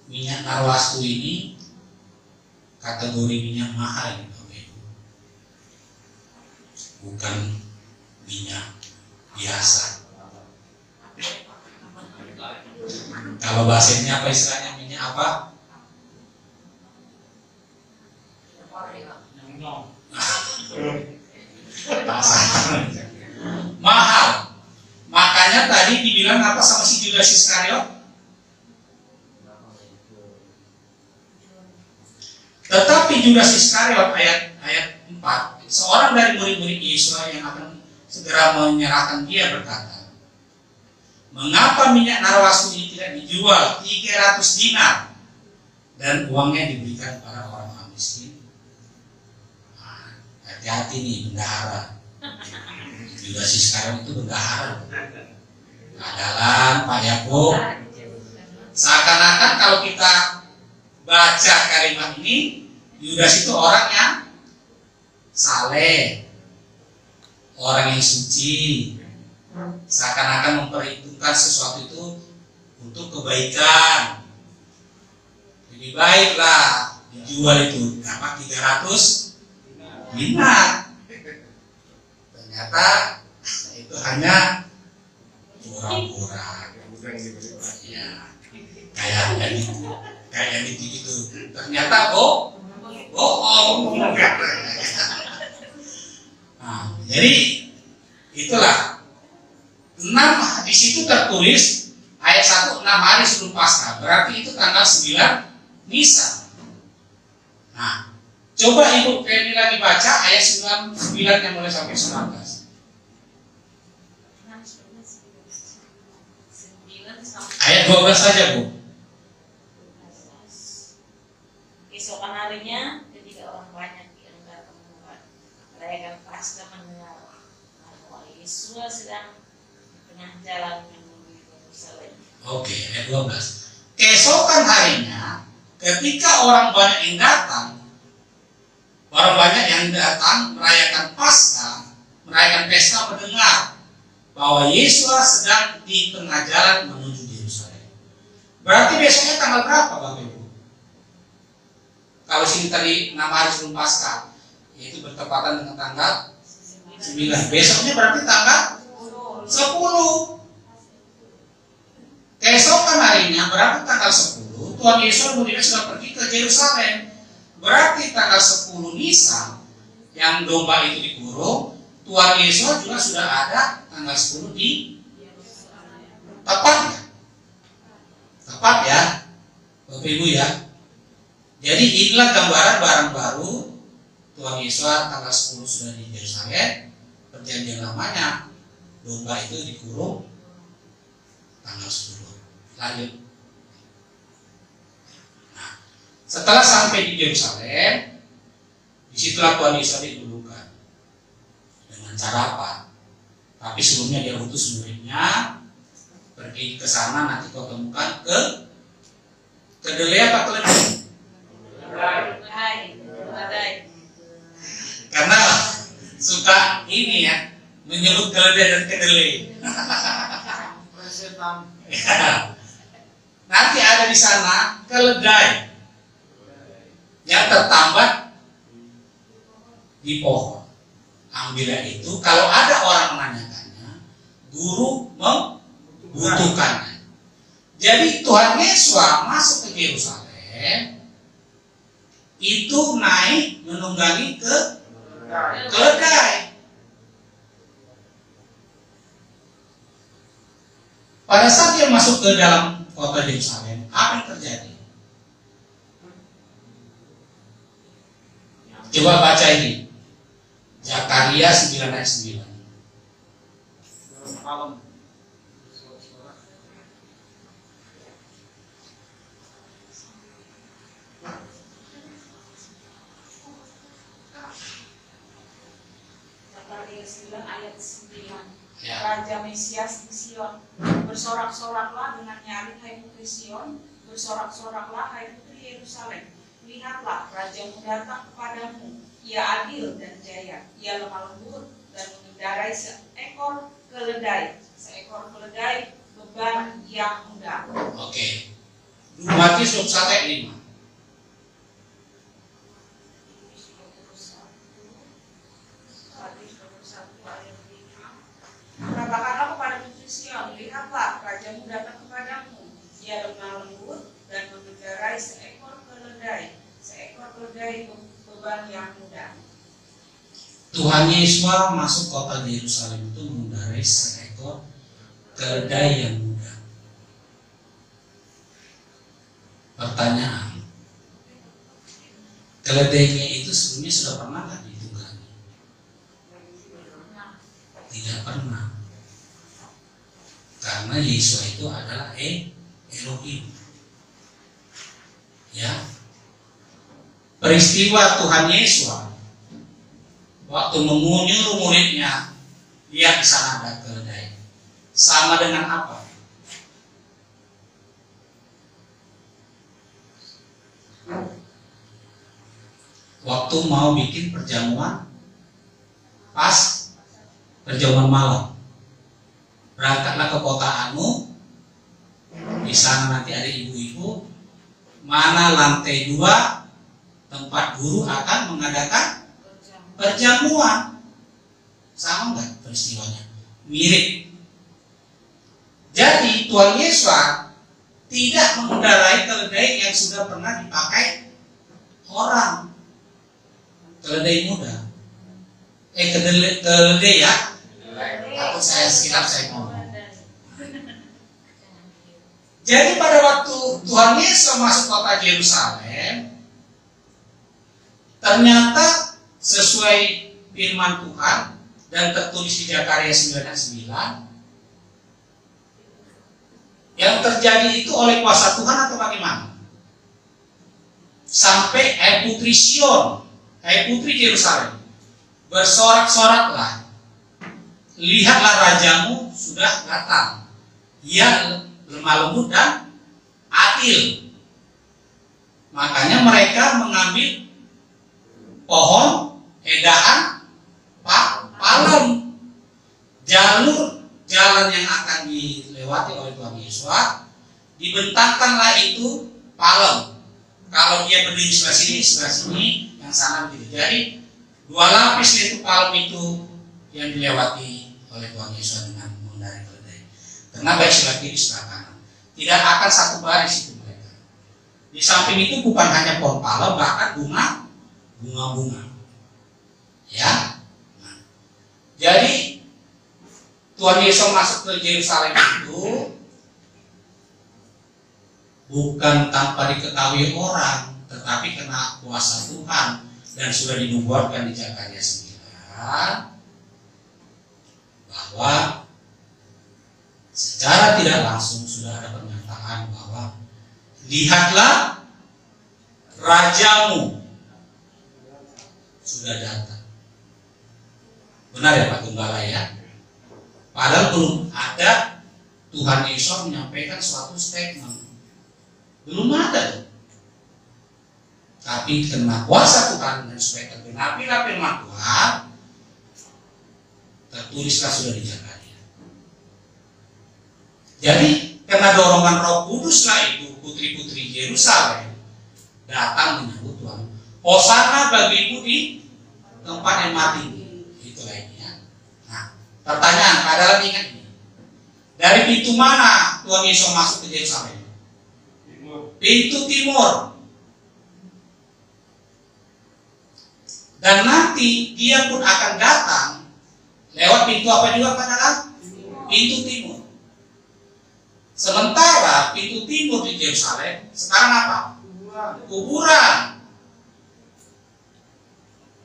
Minyak narwastu ini kategori minyak mahal, bukan minyak biasa. Kalau bahasanya apa istilahnya, minyak apa? Mahal. Makanya tadi dibilang apa sama si Judas Iskariot? Tetapi Judas Iskariot ayat 4, seorang dari murid-murid Yesus yang akan segera menyerahkan dia berkata, mengapa minyak narwastu ini tidak dijual 300 dinar dan uangnya diberikan para orang miskin? Nah, hati-hati nih bendahara. Judasi sekarang itu bendahara. Adalah Pak Yakob. Seakan-akan kalau kita baca kalimat ini, Yudas itu orang yang saleh, orang yang suci, seakan-akan memperhitungkan sesuatu itu untuk kebaikan. Lebih baiklah dijual itu dapat 300 dinar. Ternyata itu hanya pura-pura. Ya, kayak gitu. Ternyata bohong. Nah, jadi itulah 6 di situ tertulis ayat 1 6 hari sebelum Paskah. Berarti itu tanggal 9 Nisan. Nah, coba Ibu Penny lagi baca ayat 9 yang mulai sampai 19. Ayat 12 saja, Bu. Keesokan harinya, ketika orang banyak yang datang merayakan Paskah, mendengar bahwa Yesus sedang di tengah jalan menuju Yerusalem. Oke, ayat 12. Keesokan harinya, ketika orang banyak yang datang merayakan Paskah, merayakan pesta, mendengar bahwa Yesus sedang di tengah jalan menuju Yerusalem. Berarti besoknya tanggal berapa, Bapak Ibu? Kalau sini tadi 6 hari sebelum Paskah, yaitu bertepatan dengan tanggal 9. Besoknya berarti tanggal 10. Keesokan harinya berarti tanggal 10. Tuhan Yesus kemudian sudah pergi ke Yerusalem. Berarti tanggal 10 Nisan yang domba itu dikurung, Tuhan Yesus juga sudah ada tanggal 10 di tepat ya? Tepat ya, Bapak Ibu ya. Jadi inilah gambaran barang baru. Tuhan Yesus tanggal 10 sudah di Yerusalem. Perjanjian lamanya domba itu dikurung tanggal 10. Lanjut. Nah, setelah sampai di Yerusalem, disitulah Tuhan Yesus didulukan. Dengan cara apa? Tapi sebelumnya dia utus muridnya pergi ke sana, nanti kau temukan ke kedelai apa keledai? Karena suka ini ya, menyebut keledai dan kedelai. Nanti ada di sana keledai yang tertambat di pohon. Ambillah itu. Kalau ada orang menanyakannya, guru membutuhkannya. Jadi Tuhan Yesus masuk ke Yerusalem itu naik menunggangi ke keledai. Pada saat dia masuk ke dalam kota Yerusalem, apa yang terjadi? Coba baca ini. Zakaria 9 ayat 9. Malam. Zakaria 9 ayat 9. Ya. Raja Mesias di Sion, bersorak-soraklah dengan nyaring hai putri Sion, bersorak-soraklah hai putri Yerusalem. Lihatlah, rajamu datang kepadamu, ia adil dan jaya, ia lemah lembut dan mengendarai seekor keledai beban yang mudah. Oke. Matius 21 ayat 5. Katakanlah kepada putri Sion, lihatlah, rajamu datang kepadamu, ia lemah lembut dan mengendarai seekor keledai beban yang mudah. Tuhan Yesus masuk kota Yerusalem itu mengendarai seekor keledai yang muda. Pertanyaan, keledainya itu sebelumnya sudah pernah nggak ditunggangi? Tidak pernah. karena Yesua itu adalah Elohim. Ya, peristiwa Tuhan Yesus waktu menyuruh muridnya, lihat di sana ada keledai, sama dengan apa? Waktu mau bikin perjamuan pas perjamuan malam, berangkatlah ke kota Anu. Di sana nanti ada ibu-ibu, mana lantai 2 tempat guru akan mengadakan perjamuan. Sama enggak peristiwanya? Mirip. Jadi Tuhan Yesus tidak mengendarai keledai yang sudah pernah dipakai orang. Keledai muda. Keledai ya. Atau saya silap saya ngomong. Jadi pada waktu Tuhan Yesus masuk kota Yerusalem, ternyata sesuai firman Tuhan dan tertulis di Zakaria 9:9, yang terjadi itu oleh kuasa Tuhan atau bagaimana? Sampai putri Sion, putri Yerusalem, bersorak-soraklah, lihatlah rajamu sudah datang, ia lemah lembut dan adil. Makanya mereka mengambil pohon edahan palem, jalan yang akan dilewati oleh Tuhan Yesus, dibentangkanlah itu palem. Kalau dia berdiri sebelah sini, yang sana begitu. Jadi 2 lapis itu palem itu yang dilewati oleh Tuhan Yesus dengan mengendarai keledai. Karena baik sebelah kiri sebelah kanan, tidak akan satu baris itu mereka. Di samping itu bukan hanya pohon palem, bahkan bunga-bunga. Ya. Nah, jadi Tuhan Yesus masuk ke Yerusalem itu bukan tanpa diketahui orang, tetapi karena kuasa Tuhan dan sudah dinubuatkan di Zakaria 9 bahwa secara tidak langsung sudah ada pernyataan bahwa lihatlah rajamu sudah datang. Benar ya Pak Gembala ya? Padahal belum ada Tuhan Yesus menyampaikan suatu statement. Belum ada. Tapi karena kuasa Tuhan dan supaya tergenapilah firman Tuhan, tertulislah sudah di Zakaria. Jadi karena dorongan Roh Kuduslah itu putri-putri Yerusalem datang menyambut Tuhan. Hosana bagimu di tempat yang mati. Itulah ini ya. Nah, pertanyaan, adalah ingat ini. Dari pintu mana Tuhan Yesus masuk ke Yerusalem? Pintu timur. Dan nanti dia pun akan datang lewat pintu apa juga adalah pintu timur. Sementara pintu timur di Yerusalem sekarang apa? Kuburan.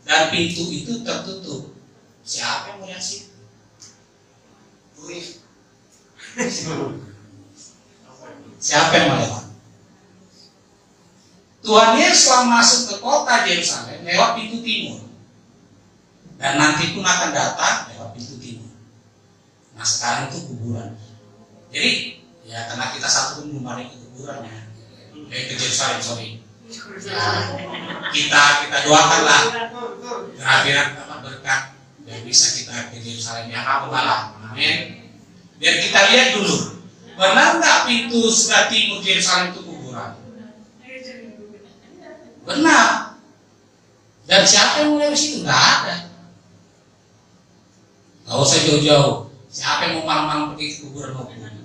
Dan pintu itu tertutup. Siapa yang mau lihat situ? Siapa yang mau lewat? Tuhan Yesus masuk ke kota Yerusalem lewat pintu timur, dan nanti pun akan datang lewat pintu timur. Nah sekarang itu kuburan. Jadi ya karena kita satu pun belum ada ke kuburan ya, ke Yerusalem kita doakanlah kehadiran berkat dan bisa kita ke Yerusalem yang apa malam. Amin. Biar kita lihat dulu, benar nggak pintu sebelah timur Yerusalem itu kuburan? Benar. Dan siapa yang mulai di situ? Nggak ada. Nggak usah jauh-jauh. Siapa yang mau malam-malam pergi ke kuburan mau berani?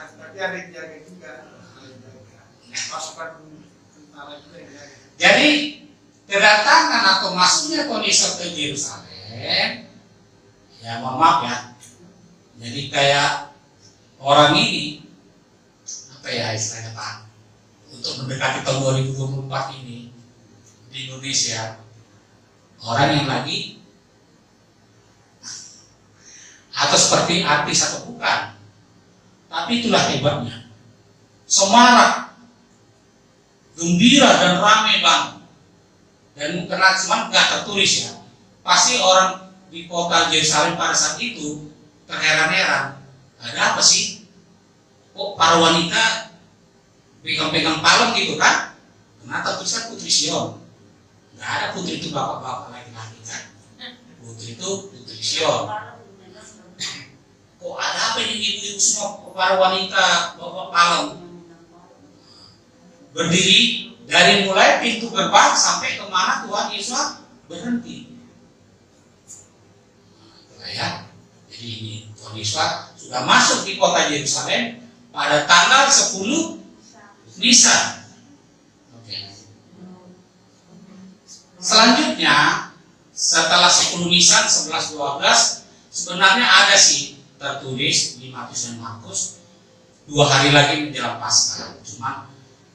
Tapi ada yang jaga juga. Pasukan tentara juga yang jaga. Jadi kedatangan atau masuknya Tuhan Yesus ke Yerusalem, ya mohon maaf ya. Jadi kayak orang ini, apa ya istilahnya Pak? Untuk mendekati tahun 2024 ini di Indonesia, orang yang lagi atau seperti artis atau bukan, Tapi itulah hebatnya. Semarak, gembira dan ramai banget. Dan karena cuma nggak tertulis ya, pasti orang di kota Yerusalem pada saat itu terheran-heran. Ada apa sih? Kok para wanita pegang-pegang palem gitu kan? Karena tertuliskan Putri Sion. Nggak ada putri itu bapak-bapak laki-laki kan? Putri itu Putri Sion. Kok ada apa ini ibu-ibu semua para wanita bawa palem? Berdiri dari mulai pintu gerbang sampai kemana Tuhan Yesus berhenti. Nah, ya, jadi ini Tuhan Yesus sudah masuk di kota Yerusalem pada tanggal 10 Nisan. Oke. Selanjutnya setelah 10 Nisan 11-12 sebenarnya ada sih tertulis di Matius dan Markus 2 hari lagi menjelang Paskah. Cuma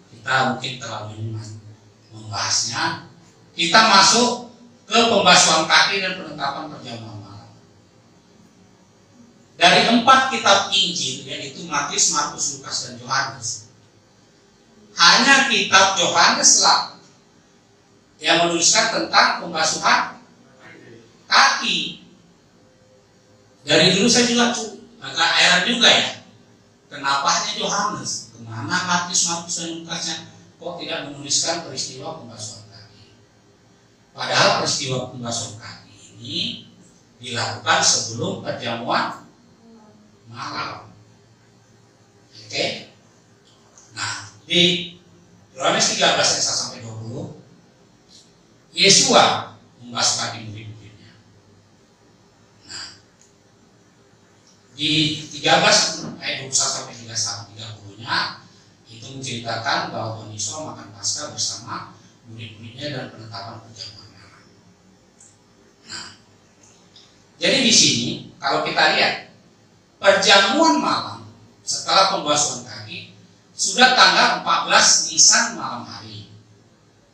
kita mungkin terlalu membahasnya. Kita masuk ke pembasuhan kaki dan penetapan perjamuan malam. Dari 4 kitab Injil, yaitu Matius, Markus, Lukas, dan Yohanes, hanya kitab Yohanes lah yang menuliskan tentang pembasuhan kaki. Dari dulu saya juga agak heran juga ya, kenapa hanya Yohanes? Kemana Matius, Markus, dan Lukasnya kok tidak menuliskan peristiwa pembasuhan kaki? Padahal peristiwa pembasuhan kaki ini dilakukan sebelum perjamuan malam. Oke? Nah, di Yohanes 13 ayat 1 sampai 20, Yesua membasuh kaki murid-muridnya. Nah, di 13 ayat 21 sampai 30-nya itu menceritakan bahwa Tuhan Yesus makan Paskah bersama murid-muridnya dan penetapan perjamuan malam. Nah, jadi di sini kalau kita lihat perjamuan malam setelah pembasuhan kaki sudah tanggal 14 Nisan malam hari,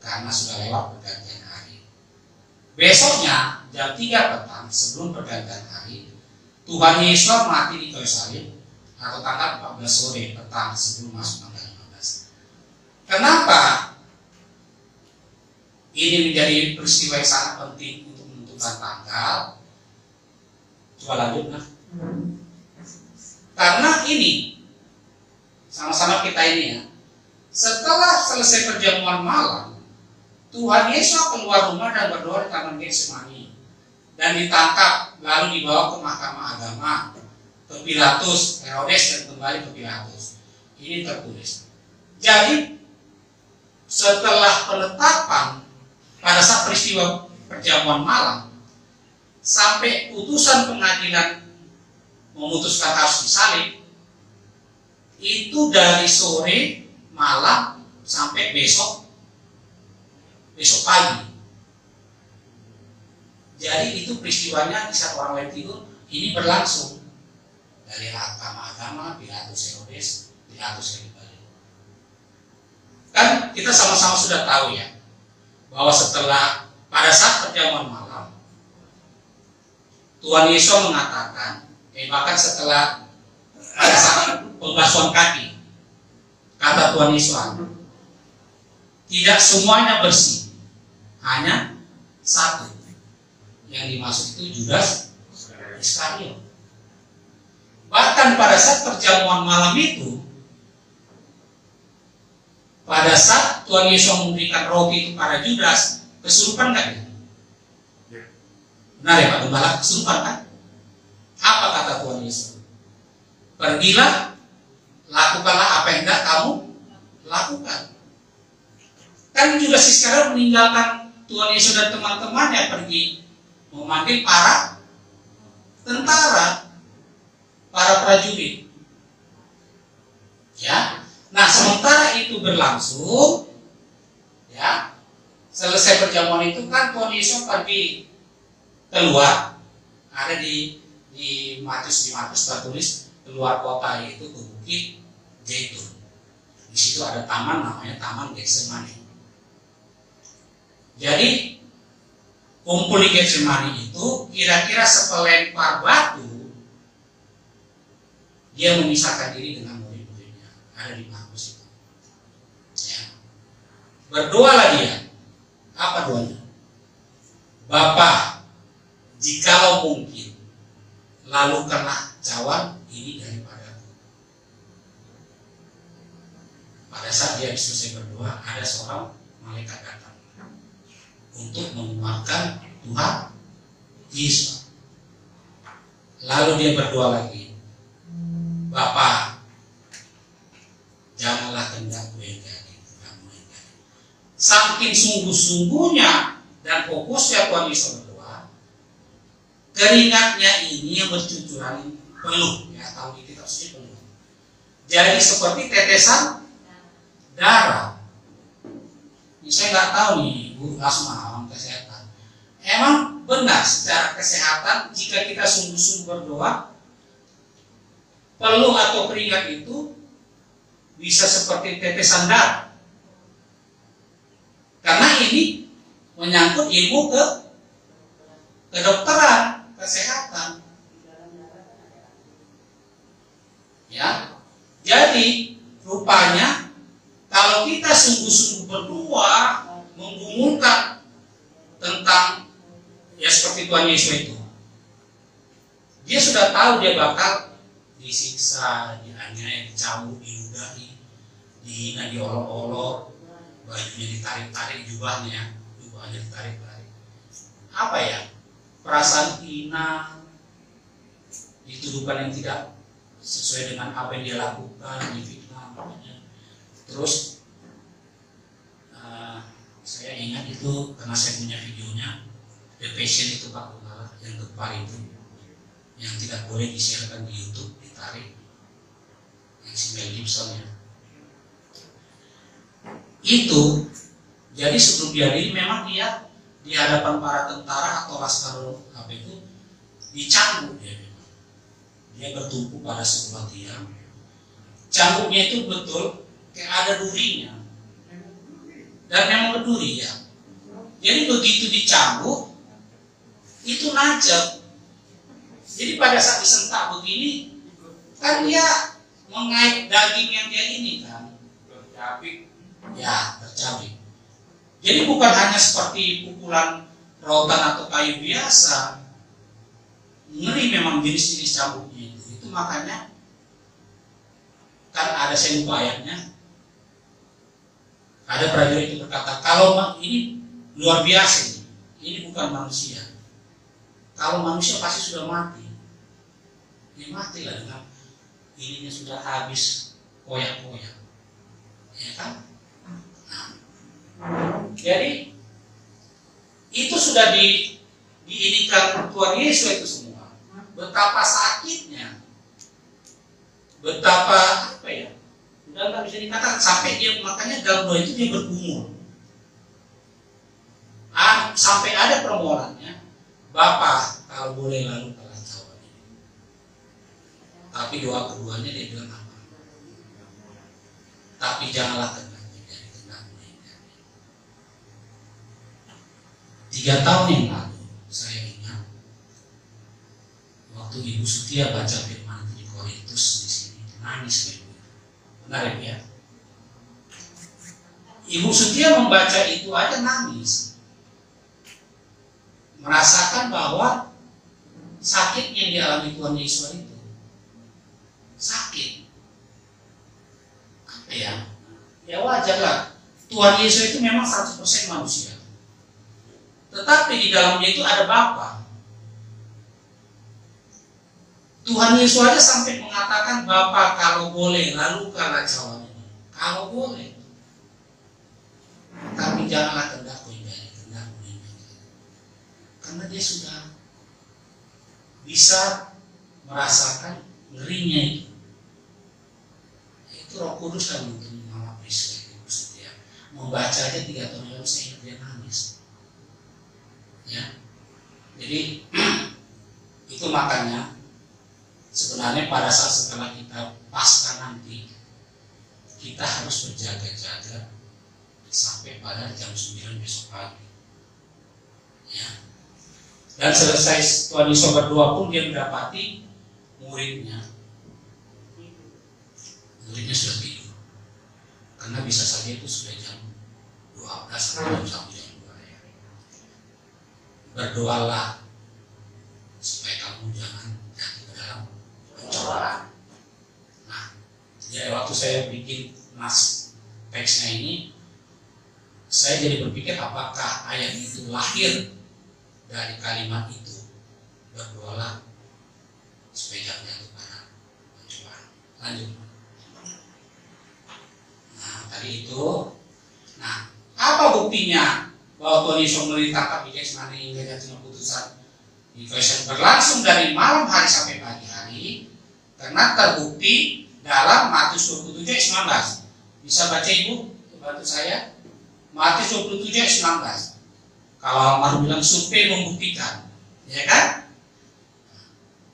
karena sudah lewat pergantian hari. Besoknya jam 3 petang sebelum pergantian hari, Tuhan Yesus mati di kayu salib, atau tanggal 14 sore petang sebelum masuk tanggal 15. Kenapa ini menjadi peristiwa yang sangat penting untuk menentukan tanggal? Coba lanjut, nah. Karena ini sama-sama kita ini ya, setelah selesai perjamuan malam, Tuhan Yesus keluar rumah dan berdoa di Taman Getsemani dan ditangkap lalu dibawa ke mahkamah agama, ke Pilatus, Herodes, dan kembali ke Pilatus. Ini tertulis. Jadi setelah penetapan pada saat peristiwa perjamuan malam sampai putusan pengadilan memutuskan harus disalib, itu dari sore malam sampai besok pagi. Jadi itu peristiwanya di saat orang lain tidur, ini berlangsung dari mahkamah agama, Pilatus, Herodes, Pilatus kembali. Kan kita sama-sama sudah tahu ya, bahwa setelah pada saat perjamuan malam, Tuhan Yesus mengatakan, bahkan setelah pada saat pembasuhan kaki, kata Tuhan Yesus, tidak semuanya bersih, hanya satu. Yang dimaksud itu Judas Iskariot. Bahkan pada saat perjamuan malam itu, pada saat Tuhan Yesus memberikan roti kepada Judas, kesurupan nggak ya? Benar ya Pak Gembala, kesurupan kan? Apa kata Tuhan Yesus? Pergilah, lakukanlah apa yang hendak kamu lakukan. Kan Judas Iskariot meninggalkan Tuhan Yesus dan teman-temannya pergi memanggil para tentara, para prajurit. Ya. Nah, sementara itu berlangsung, ya, selesai perjamuan itu kan Tuhan Yesus pergi keluar. Ada di Matius tertulis keluar kota, yaitu ke Bukit Zaitun. Di situ ada taman namanya Taman Getsemani. Jadi kumpul di Getsemani itu kira-kira sepelempar batu dia memisahkan diri dengan murid-muridnya. Ada di Markus itu. Ya. Berdoalah dia. Apa doanya? Bapa, jikalau mungkin, lalukanlah cawan ini daripadaku. Pada saat dia selesai berdoa, ada seorang malaikat datang untuk menguatkan Tuhan Yesus. Lalu dia berdoa lagi, Bapa, janganlah kehendakku yang jadi, kehendakmu yang jadi. Saking sungguh-sungguhnya dan fokusnya Tuhan Yesus berdoa, keringatnya ini yang bercucuran peluh, ya tahu di kitab suci peluh. Jadi seperti tetesan darah. Ini saya nggak tahu nih, Bu Asma, orang kesehatan. Emang benar secara kesehatan jika kita sungguh-sungguh berdoa, peluh atau keringat itu bisa seperti tetesan darah. Karena ini menyangkut ilmu kedokteran, kesehatan. Ya, jadi rupanya kalau kita sungguh-sungguh berdoa, menggumulkan tentang ya seperti Tuhan Yesus itu, dia sudah tahu dia bakal disiksa, dianiaya, dicambuk, diludahi, dihina, diolok-olok, bajunya ditarik-tarik, jubahnya ditarik-tarik. Apa ya? Perasaan hina, dituduhkan yang tidak sesuai dengan apa yang dia lakukan, difitnah namanya. Terus saya ingat itu karena saya punya videonya, The Passion itu Pak Bunga, yang kepar itu, yang tidak boleh disiarkan di YouTube, ditarik, yang si Mel Gibson ya. Itu jadi sebelum dia diri memang dia di hadapan para tentara atau laskar apa itu dicambuk dia bertumpu pada sebuah tiang. Cambuknya itu betul kayak ada durinya dan memang berduri ya. Jadi begitu dicambuk itu najab. Jadi pada saat disentak begini kan dia mengait daging yang dia ini kan bercabik. Ya, bercabik. Jadi bukan hanya seperti pukulan rotan atau kayu biasa. Ngeri memang jenis-jenis cambuknya itu. Itu makanya kan ada, saya lupa ayatnya. Ada prajurit itu berkata, kalau ini luar biasa ini bukan manusia. Kalau manusia pasti sudah mati. Dia matilah dengan ininya sudah habis koyak-koyak. Ya kan? Jadi itu sudah diinikan Tuhan Yesus itu semua. Betapa sakitnya, betapa apa ya? Udah nggak bisa dikatakan sampai dia makanya dalam doa itu dia bergumul. Sampai ada permoholannya, Bapa kalau boleh lalu ke cawan ini. Tapi doa keduanya dia bilang apa? Tapi janganlah kehendakmu jadi kehendakmu yang jadi. 3 tahun yang lalu saya ingat waktu Ibu Sutia baca firman di Korintus di sini nangis Ibu. Benar ya? Ibu Sutia membaca itu aja nangis, merasakan bahwa sakit yang dialami Tuhan Yesus itu sakit. Apa ya? Ya wajarlah. Tuhan Yesus itu memang 100% manusia. Tetapi di dalamnya itu ada Bapa. Tuhan Yesus aja sampai mengatakan, Bapa kalau boleh lalu karena cawan ini. Kalau boleh. Tapi janganlah kehendakku yang jadi, kehendakmu yang jadi. Karena dia sudah bisa merasakan ngerinya itu. Itu Roh Kudus kan untuk mengawal peristiwa itu setiap membaca aja 3 tahun lalu saya ingat dia nangis. Ya, jadi itu makanya sebenarnya pada saat setelah kita pasca nanti kita harus berjaga-jaga sampai pada jam 9 besok pagi. Ya. Dan selesai Tuhan Yesus berdoa pun dia mendapati muridnya muridnya sudah tidur. Karena bisa saja itu sudah jam 12 atau jam 1 jam 2 ya. Berdoalah supaya kamu jangan jatuh ke dalam pencobaan. Nah, jadi waktu saya bikin teksnya ini, saya jadi berpikir apakah ayat itu lahir dari kalimat itu, berdoalah supaya jangan jatuh pada pencobaan. Lanjut. Nah, tadi itu. Nah, apa buktinya bahwa Tuhan Yesus memerintahkan bijaksana hingga jatuhnya putusan di Efesus berlangsung dari malam hari sampai pagi hari? Karena terbukti dalam Matius 27 ayat 19. Bisa baca Ibu, bantu saya. Matius 27 ayat 19. Kalau Almarhum bilang survei membuktikan, ya kan?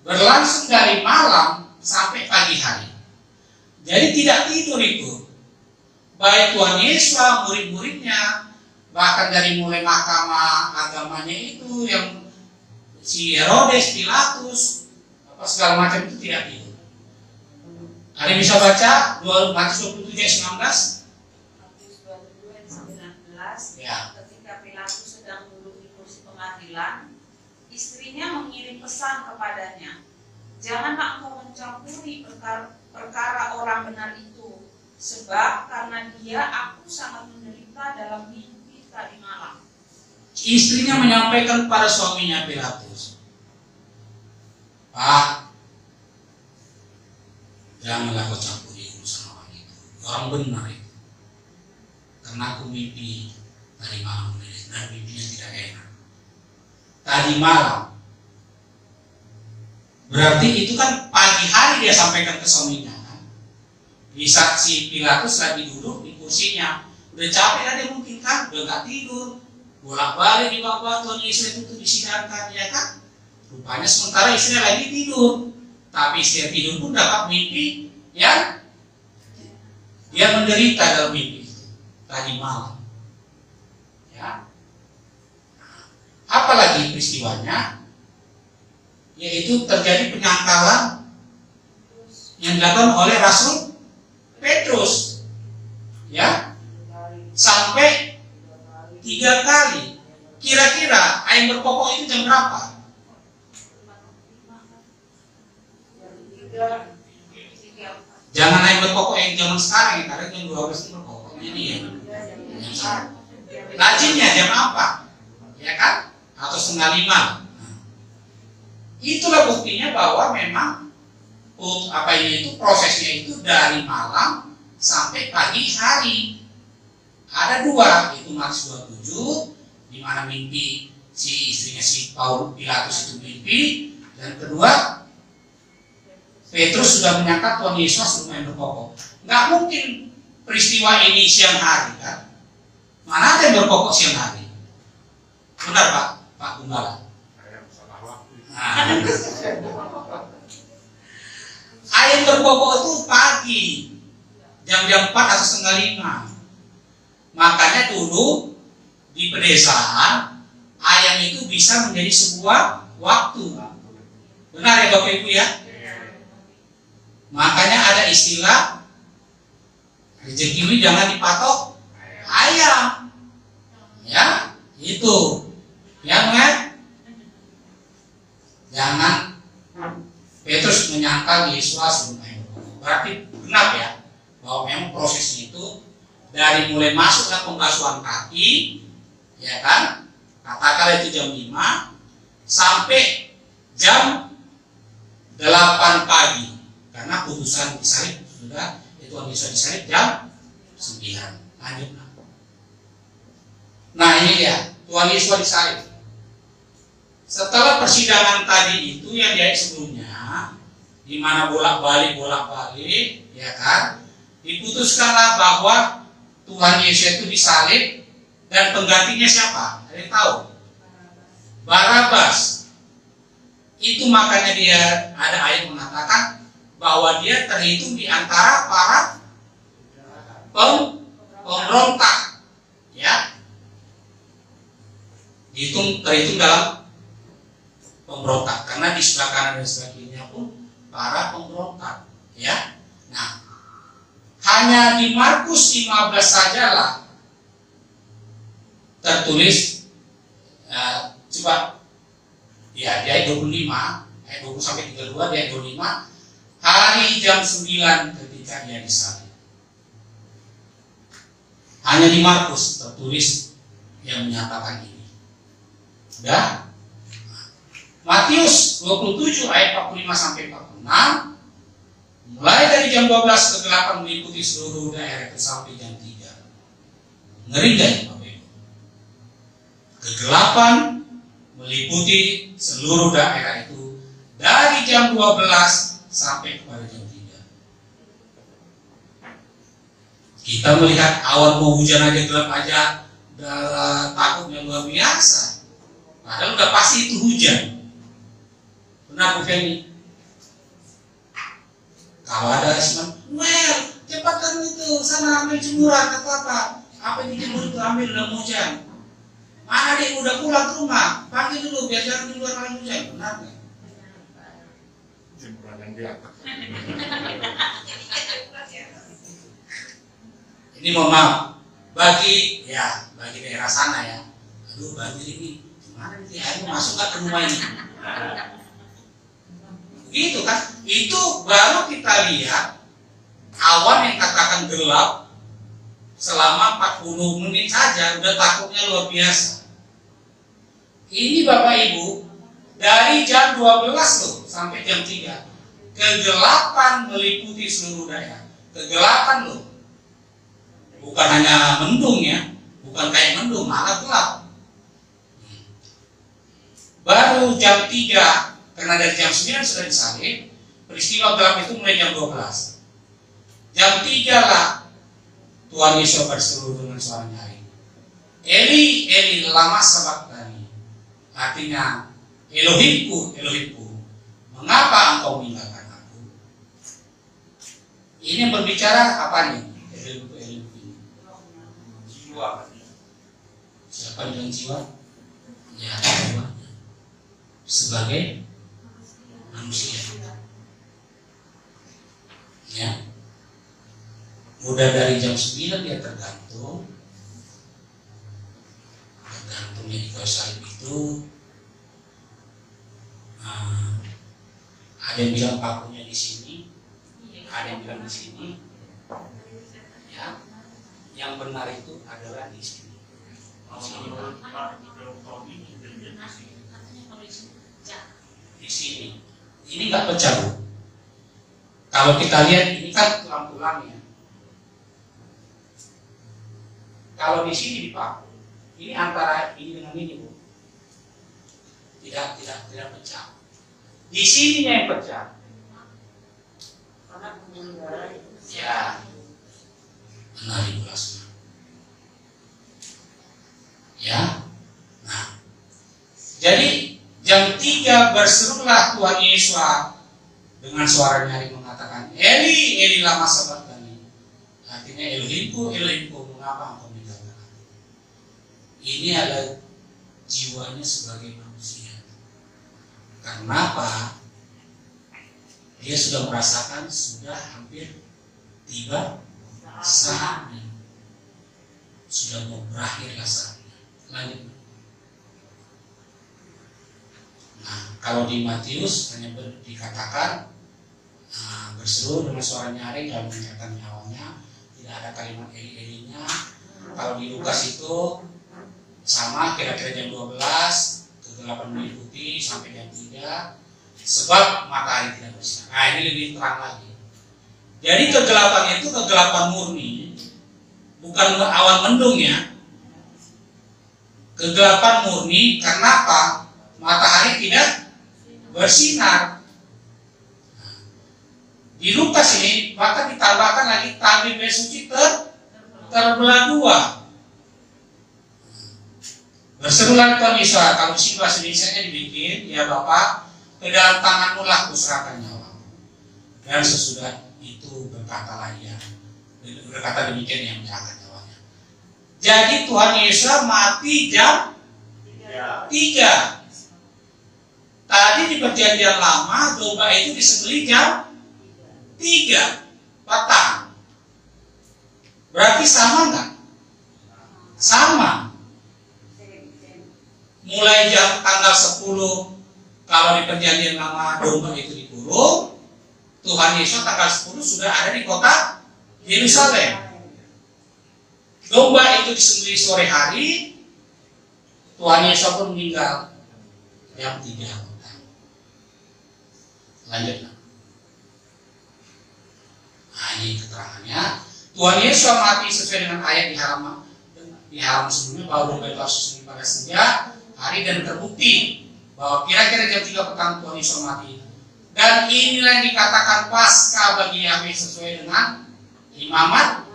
Berlangsung dari malam sampai pagi hari. Jadi tidak tidur itu. Baik Tuhan Yesus, murid-muridnya, bahkan dari mulai mahkamah agamanya itu yang si Herodes, Pilatus, apa segala macam itu tidak tidur. Ada yang bisa baca Matius 27 ayat 19? Matius 27 ayat 19. Ya. Ketika Pilatus sedang duduk di kursi pengadilan, istrinya mengirim pesan kepadanya, janganlah engkau mencampuri perkara orang benar itu, sebab karena dia aku sangat menderita dalam mimpi tadi malam. Istrinya menyampaikan kepada suaminya Pilatus, Pak, janganlah kau campuri urusan orang itu, orang benar itu. Karena aku mimpi tadi malam dan mimpinya tidak enak. Tadi malam. Berarti itu kan pagi hari dia sampaikan ke suaminya kan? Di saat si Pilatus lagi duduk di kursinya, udah capek lah dia mungkin kan, udah gak tidur, bolak-balik di bawah Tuhan Yesus itu disidangkan, ya kan? Rupanya sementara istrinya lagi tidur, tapi istrinya tidur pun dapat mimpi yang dia menderita dalam mimpi itu tadi malam. Ya. Apalagi peristiwanya, yaitu terjadi penyangkalan yang dilakukan oleh Rasul Petrus, ya, sampai 3 kali. Kira-kira ayam berkokok itu jam berapa? Jangan ayam berkokok yang zaman sekarang ya, karena jam 12 itu berkokoknya ini ya. Rajinnya jam apa? Ya kan? Atau 4:30. Itulah buktinya bahwa memang itu prosesnya itu dari malam sampai pagi hari. Ada 2, itu Matius 27 di mana mimpi si istrinya si Pilatus itu mimpi, dan kedua Petrus sudah menyangka Tuhan Yesus lumayan berkokok. Nggak mungkin peristiwa ini siang hari kan? Mana ada yang berkokok siang hari? Benar Pak Gembala? Ayam berkokok itu pagi, jam-jam 4 atau 4:30. Makanya dulu di pedesaan ayam itu bisa menjadi sebuah waktu. Benar ya Bapak Ibu ya? Makanya ada istilah rezeki jangan dipatok ayam. Ya, itu. Ya kan? Jangan Petrus menyangkal Yesus berarti benar ya bahwa memang prosesnya itu dari mulai masuk ke pembasuhan kaki, ya kan, katakanlah itu jam 5 sampai jam 8 pagi, karena putusan disalib sudah itu bisa disalib jam 9. Lanjut. Nah ini dia Tuhan Yesus disalib. Setelah persidangan tadi itu yang di ayat sebelumnya, di mana bolak-balik, ya kan, diputuskanlah bahwa Tuhan Yesus itu disalib dan penggantinya siapa? Ada yang tahu? Barabas. Itu makanya dia ada ayat mengatakan bahwa dia terhitung di antara para pemberontak, ya. Terhitung dalam pemberontak karena di sebelah kanan dan sebelah kirinya pun para pemberontak, ya. Nah, Hanya di Markus 15 sajalah tertulis, coba ya di ayat 25, ayat 20 sampai 32, di ayat 25, hari jam 9 ketika ia disalib. Hanya di Markus tertulis yang menyatakan ini. Udah? Matius 27 ayat 45 sampai 46, mulai dari jam 12 kegelapan meliputi seluruh daerah itu sampai jam 3. Ngeri gak ya Bapak Ibu? Kegelapan meliputi seluruh daerah itu dari jam 12 sampai kepada jam 3. Kita melihat awan mau hujan aja, gelap aja, udah takutnya luar biasa. Padahal udah pasti itu hujan. Benar Bu Feni? Kalau ada resmen, well, cepatkan itu, sana ambil jemuran atau apa yang dijemur itu ambil, udah mau hujan. Mana dia udah pulang ke rumah, panggil dulu biar jangan di luar kali hujan. Benar nggak? Jemuran yang di atas. Ini mohon maaf, bagi daerah sana ya. Aduh banjir ini, gimana nih air masuk nggak ke rumah ini? Gitu kan? Itu baru kita lihat awan yang katakan gelap selama 40 menit saja udah takutnya luar biasa. Ini Bapak Ibu dari jam 12 loh sampai jam 3. Kegelapan meliputi seluruh daerah. Kegelapan loh. Bukan hanya mendung ya, bukan kayak mendung, malah gelap. Baru jam 3, karena dari jam 9 sudah disalib, peristiwa gelap itu mulai jam 12. Jam 3 lah Tuhan Yesus berseru dengan suara nyaring. Eli, Eli, lama sabachthani. Artinya, Elohimku, Elohimku, mengapa engkau meninggalkan aku? Ini yang berbicara apa nih? Elohimku, Elohimku ini. Jiwa. Siapa yang jiwa? Ya, jiwa. Sebagai manusia. Ya. Udah dari jam 9 dia tergantungnya di kayu salib itu. Ada yang bilang pakunya di sini, ada yang bilang di sini. Ya. Yang benar itu adalah di sini. Di sini. Ini nggak pecah, Bu. Kalau kita lihat ini kan tulang-tulangnya. Kalau di sini dipaku, ini antara ini dengan ini, Bu. Tidak pecah. Di sininya yang pecah. Karena pembuluh darah itu. Ya. Benar Ibu Lasma. Ya. Nah. Jadi jam 3 berserulah Tuhan Yesus dengan suara nyaring mengatakan, Eli, Eli lama sabachthani. Artinya Elohimku, Elohimku, mengapa engkau meninggalkan aku? Ini adalah jiwanya sebagai manusia. Karena apa? Dia sudah merasakan sudah hampir tiba saatnya. Sudah mau berakhirlah saatnya. Lanjut. Nah, kalau di Matius hanya dikatakan berseru dengan suara nyaring dan menyatakan nyawanya, tidak ada kalimat eli-elinya. Kalau di Lukas itu sama, kira-kira jam 12, kegelapan meliputi sampai jam 3, sebab matahari tidak bersinar. Nah, ini lebih terang lagi. Jadi kegelapan itu kegelapan murni, bukan awan mendung ya. Kegelapan murni karena apa? Matahari tidak bersinar. Di Lukas ini bahkan ditambahkan lagi tabib suci terbelah dua. Berserulah Tuhan Yesus, kalau si bahasa Indonesia dibikin, ya Bapak, ke dalam tanganmu lah kuserahkan nyawa. Dan sesudah itu berkatalah ia, berkata demikian yang menyerahkan nyawanya. Jadi Tuhan Yesus mati jam 3. Tadi di perjanjian lama domba itu disembelih jam 3 petang. Berarti sama nggak? Sama. Mulai tanggal 10 kalau di perjanjian lama domba itu dikurung, Tuhan Yesus tanggal 10 sudah ada di kota Yerusalem. Domba itu disembelih sore hari, Tuhan Yesus pun meninggal jam 3. Lanjutlah. Nah, ini keterangannya. Tuhan Yesus mati sesuai dengan ayat di halaman sebelumnya bahwa domba itu harus disembelih pada senja hari, dan terbukti bahwa kira-kira jam 3 petang Tuhan Yesus mati. Dan inilah yang dikatakan Paskah bagi Yahweh sesuai dengan Imamat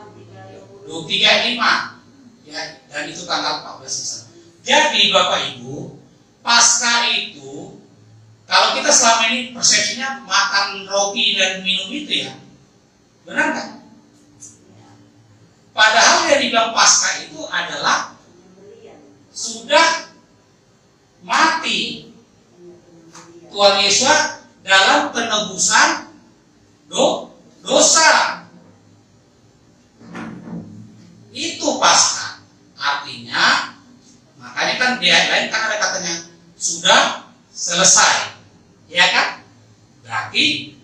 235 ya, dan itu tanggal 14 Nisan. Jadi Bapak Ibu, Paskah itu kalau kita selama ini persepsinya makan roti dan minum itu ya, benar kan? Padahal yang dibilang Paskah itu adalah sudah mati Tuhan Yesus dalam penebusan dosa. Itu Paskah. Artinya, makanya kan di ayat lain kan ada katanya sudah selesai, ya kan? Berarti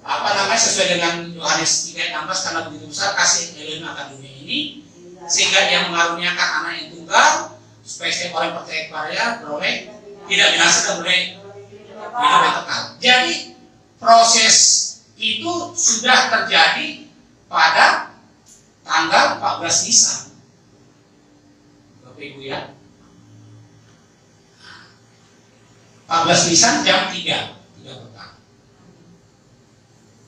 apa namanya, sesuai dengan Yohanes 3:16, karena begitu besar kasih Elohim akan dunia ini sehingga Dia mengaruniakan anak yang tunggal supaya setiap orang percaya kepadanya beroleh tidak binasa dan beroleh hidup yang kekal. Jadi proses itu sudah terjadi pada tanggal 14 Nisan, Bapak Ibu ya. 14 Nisan jam 3 petang.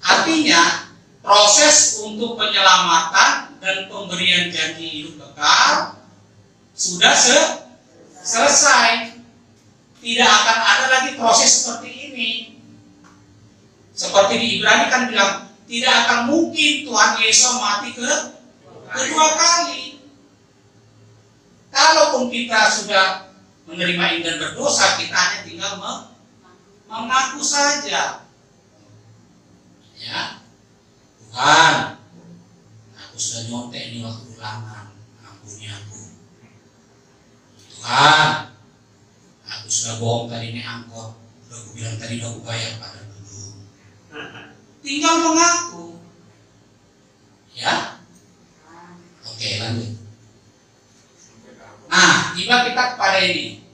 Artinya proses untuk penyelamatan dan pemberian janji hidup kekal sudah selesai. Tidak akan ada lagi proses seperti ini. Seperti di Ibrani kan bilang, tidak akan mungkin Tuhan Yesus mati kedua kali. Kalaupun kita sudah menerima ini dan berdosa, kita hanya tinggal mengaku saja. Ya, Tuhan, aku sudah nyontek ini waktu ulangan, ampuni aku. Tuhan, aku sudah bohong tadi ini angkot, udah aku bilang tadi udah aku bayar pada dulu. Tinggal mengaku. Ya. Oke, lanjut. Nah, tiba kita kepada ini.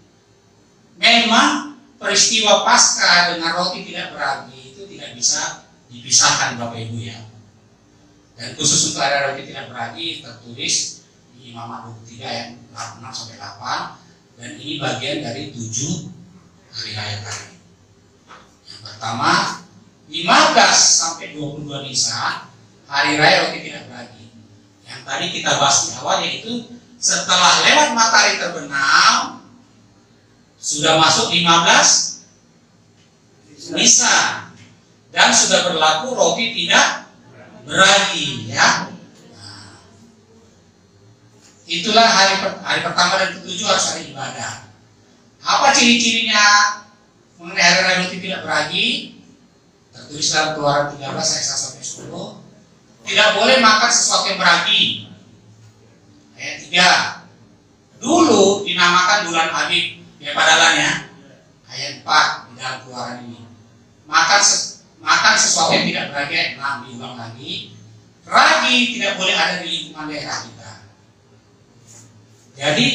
Memang peristiwa Paskah dengan roti tidak beragi itu tidak bisa dipisahkan Bapak Ibu ya. Dan khusus untuk ada roti tidak beragi tertulis di Imamat 23 ayat 6 sampai 8, dan ini bagian dari 7 hari raya tadi. Yang pertama 15 sampai 22 Nisan, hari raya roti tidak beragi. Yang tadi kita bahas di awal, yaitu setelah lewat matahari terbenam sudah masuk 15 Nisan dan sudah berlaku roti tidak beragi ya. Nah, itulah hari pertama dan ketujuh harus hari ibadah. Apa ciri-cirinya mengenai hari raya roti tidak beragi? Tertulis dalam Keluaran 13 ayat 1 sampai 10. Tidak boleh makan sesuatu yang beragi. Ayat 3. Dulu dinamakan bulan Abib, ya padahalnya. Ayat 4 di dalam Keluaran ini. Makan sesuatu yang tidak beragi, ayat 6 diulang lagi. Ragi tidak boleh ada di lingkungan daerah kita. Jadi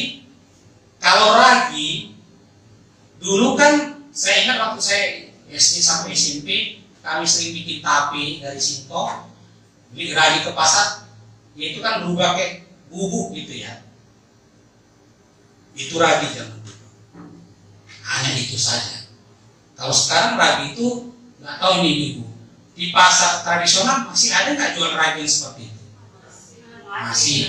kalau ragi, dulu kan saya ingat waktu saya SD sampai SMP, kami sering bikin tape dari singkong, beli ragi ke pasar, yaitu kan berubah kayak bubuk gitu ya. Itu ragi zaman dulu. Hanya itu saja. Kalau sekarang ragi itu nggak tahu ini ibu. Di pasar tradisional masih ada nggak jual ragi yang seperti itu? Masih.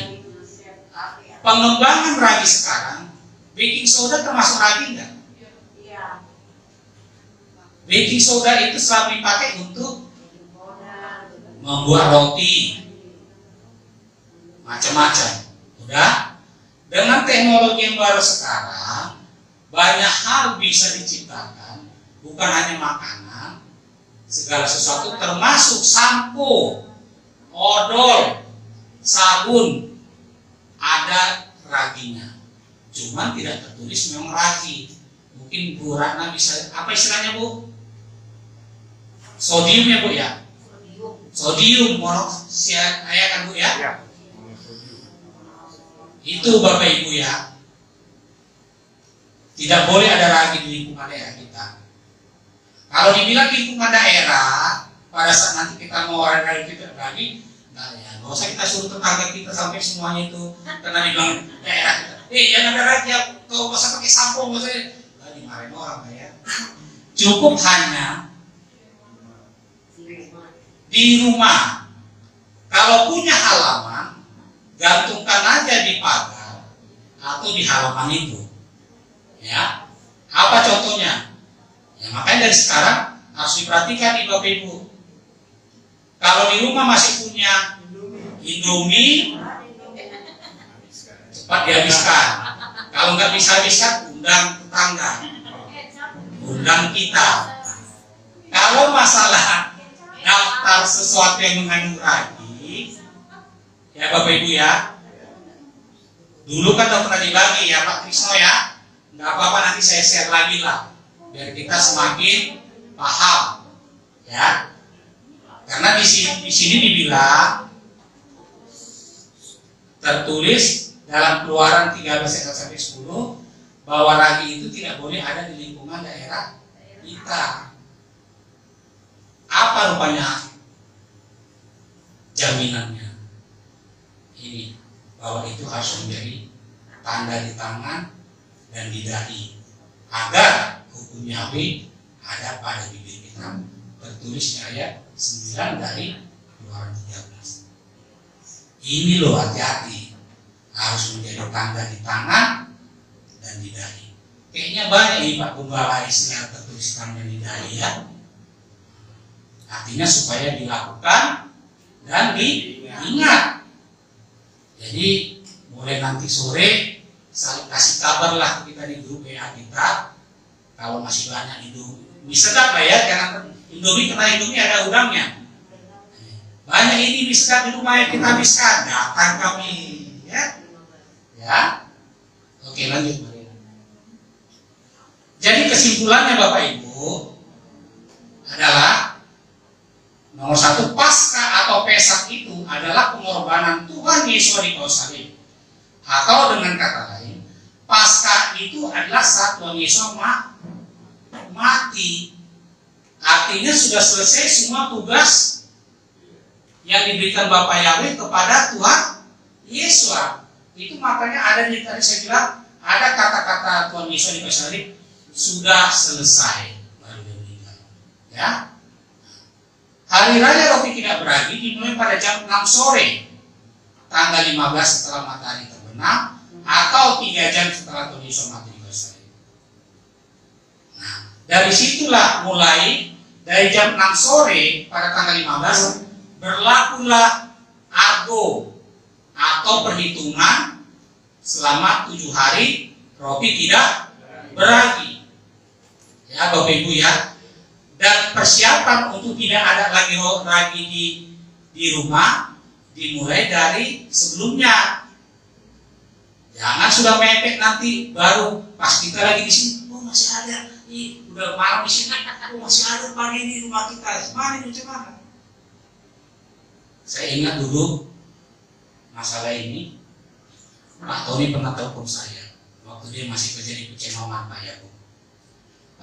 Pengembangan ragi sekarang, baking soda termasuk ragi nggak? Baking soda itu selalu dipakai untuk membuat roti macam-macam. Udah, dengan teknologi yang baru sekarang, banyak hal bisa diciptakan, bukan hanya makanan, segala sesuatu termasuk sampo. odol, sabun, ada raginya. Cuman tidak tertulis memang ragi. Mungkin Bu Ratna bisa, apa istilahnya Bu? Sodium ya Bu ya? Sodium monoksida kan Bu ya? Itu Bapak Ibu ya. Tidak boleh ada ragi di lingkungan daerah kita. Kalau dibilang lingkungan daerah, pada saat nanti kita mau orang kita lagi, nah ya, nggak usah kita suruh tetangga kita sampai semuanya itu karena dibilang daerah kita. Jangan ada ragi ya, kau masa pakai sampo, masa dimarahin orang ya. Cukup hanya di rumah. Kalau punya halaman, gantungkan aja di pagar atau di halaman itu. Ya, apa contohnya? Ya, makanya dari sekarang harus diperhatikan nih Bapak Ibu. Kalau di rumah masih punya Indomie, cepat dihabiskan. Kalau nggak bisa habiskan, undang tetangga, undang kita. Kalau masalah daftar sesuatu yang mengandung ragi, ya Bapak Ibu ya, dulu kan udah pernah dibagi ya Pak Trisno ya, nggak apa-apa nanti saya share lagi lah, biar kita semakin paham, ya. Karena di sini dibilang tertulis dalam Keluaran 13:1-10 bahwa ragi itu tidak boleh ada di lingkungan daerah kita. Apa rupanya jaminannya? Ini bahwa itu harus menjadi tanda di tangan dan di dahi agar hukum Yahweh ada pada bibir kita. Tertulisnya ayat 9 dari Keluaran 13. Ini loh, hati-hati, harus menjadi tanda di tangan dan di dahi. Kayaknya banyak ini Pak Gembala istilah tertulis tangan dan di dahi ya. Artinya supaya dilakukan dan diingat. Jadi mulai nanti sore saling kasih kabar lah kita di grup WA kita. Kalau masih banyak Indomie, bisa sedap lah ya, jangan Indomie, karena Indomie ada udangnya. Banyak ini bisa di rumah yang kita habiskan, datang kami ya. Ya. Oke, lanjut. Jadi kesimpulannya Bapak Ibu adalah nomor 1, Paskah atau Pesak itu adalah pengorbanan Tuhan Yesus di kayu salib. Atau dengan kata lain, Paskah itu adalah saat Tuhan Yesus mati. Artinya sudah selesai semua tugas yang diberikan Bapa Yahweh kepada Tuhan Yesus. Itu makanya ada di tadi saya bilang ada kata-kata Tuhan Yesus di kayu salib sudah selesai baru dia meninggal. Ya. Hari Raya Roti Tidak Beragi dimulai pada jam 6 sore tanggal 15 setelah matahari terbenam atau 3 jam setelah Tuhan Yesus mati di kayu salib. Nah, dari situlah mulai dari jam 6 sore pada tanggal 15 berlakulah argo atau perhitungan selama 7 hari roti tidak beragi. Ya Bapak Ibu ya. Dan persiapan untuk tidak ada lagi di rumah dimulai dari sebelumnya. Jangan sudah mepet nanti baru pas kita lagi di sini, oh masih ada, udah malam di sini, oh masih ada pagi di rumah kita, mana itu cuman. Saya ingat dulu masalah ini, Pak Tony pernah telepon saya waktu dia masih kerja di Pecenongan Pak ya Bu.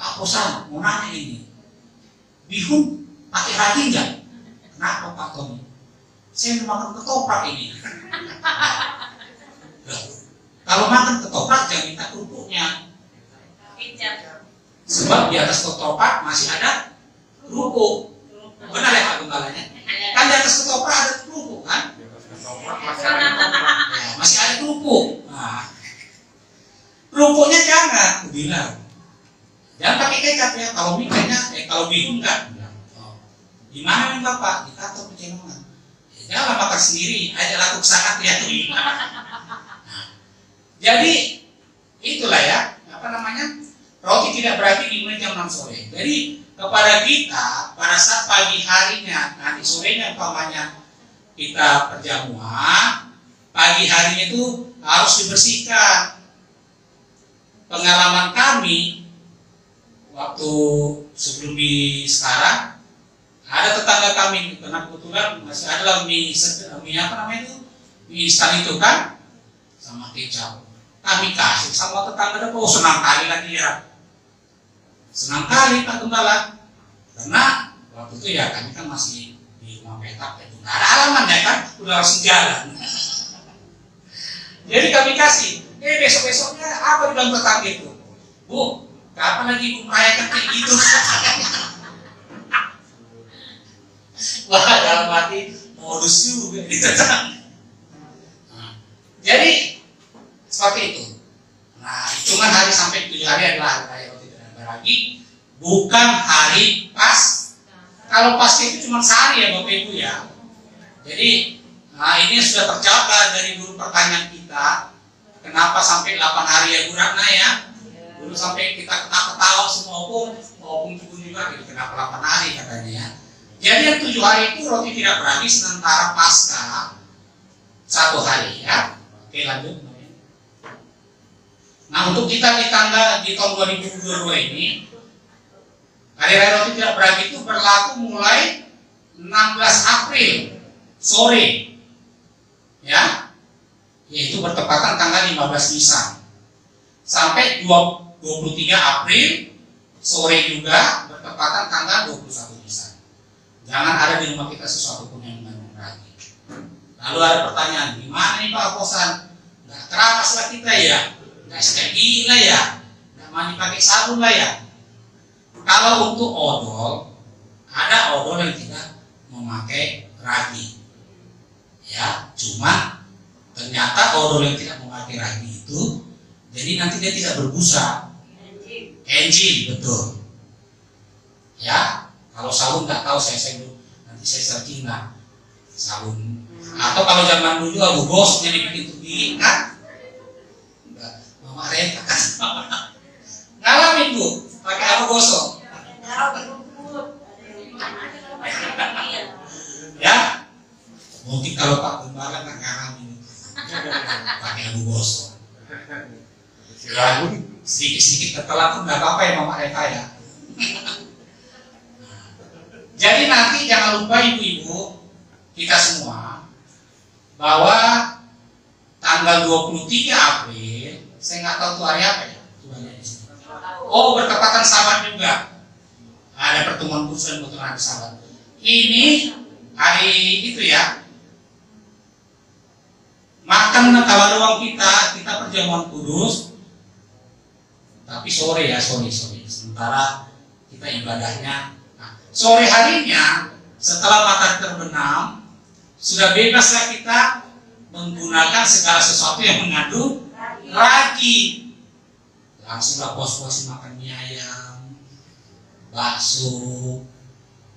Pak Kosan mau nanya ini, bihun pakai ragi enggak? Kenapa Pak Tony? Saya mau makan ketoprak ini. Kalau makan ketoprak jangan minta kerupuknya. Sebab di atas ketoprak masih ada kerupuk. Benar ya Pak Gembalanya? Kan di atas ketoprak ada kerupuk kan? Ya, masih ada kerupuk. Nah, kerupuknya jangan, aku bilang. Jangan pakai kecap ya. Kalau kalau bihun enggak. Di mana nih Bapak? Di kantor Pecenongan. Jangan makan sendiri, aja laku saat ya. Jadi itulah ya, roti tidak berarti dimulai jam 6 sore. Jadi kepada kita pada saat pagi harinya, nanti sorenya umpamanya kita perjamuan, pagi harinya itu harus dibersihkan. Pengalaman kami waktu sebelum di sekarang, ada tetangga kami, karena kebetulan masih ada mie apa namanya itu, mie instan itu kan, sama kecap. Kami kasih sama tetangga, oh senang kali lagi ya, senang kali Pak Gembala, karena waktu itu ya kami kan masih di rumah petak, itu nggak ada halaman ya kan, udah langsung jalan. Jadi kami kasih, besok-besoknya apa dibilang tetangga itu, Bu, kapan lagi Ibu merayakan kayak gitu? Wah, dalam hati modus juga gitu. Nah, jadi seperti itu. Nah, hitungan hari sampai 7 hari adalah hari raya roti tidak beragi, bukan hari pas. Kalau pas itu cuma sehari ya Bapak Ibu ya. Jadi, nah ini sudah terjaga dari dulu pertanyaan kita. Kenapa sampai 8 hari ya Bu Ratna ya? Dulu sampai kita ketawa semua opung juga gitu. Kenapa 8 hari katanya ya? Jadi yang 7 hari itu roti tidak beragi, sementara pasca 1 hari ya. Oke lanjut. Nah untuk kita di tahun 2022 ini, hari raya roti tidak beragi itu berlaku mulai 16 April sore, ya, yaitu bertepatan tanggal 15 Nisan, sampai 23 April sore juga bertepatan tanggal 21 Nisan. Jangan ada di rumah kita sesuatu pun yang beragi. Lalu ada pertanyaan, gimana nih Pak Kosan? Nggak terapas lah kita ya, nggak sikat gigi lah ya, nggak mandi pakai sabun lah ya. Kalau untuk odol, ada odol yang tidak memakai ragi, ya. Cuma ternyata odol yang tidak memakai ragi itu, jadi nanti dia tidak berbusa. Enzim, betul. Ya. Kalau sabun nggak tahu saya dulu, nanti saya searching lah sabun. Atau kalau zaman dulu abu gosoknya dibikin untuk gigi kan, Mama Reta kan ngalamin Bu pakai abu gosok. Ya, mungkin kalau Pak Gembala nggak ngalamin pakai abu gosok. Ya, sedikit-sedikit tertelan pun nggak apa-apa ya Mama Reta ya. Jadi nanti jangan lupa ibu-ibu kita semua bahwa tanggal 23 April, saya nggak tahu tuh hari apa ya. Oh, bertepatan Sabat juga. Ada pertemuan khusus dan betul hari Sabat. Ini hari itu ya. Makan kalau ruang kita perjamuan kudus. Tapi sore ya, sore. Sementara kita ibadahnya sore harinya setelah matahari terbenam sudah bebaslah kita menggunakan segala sesuatu yang mengandung ragi. Langsunglah puas-puas makan mie ayam, bakso,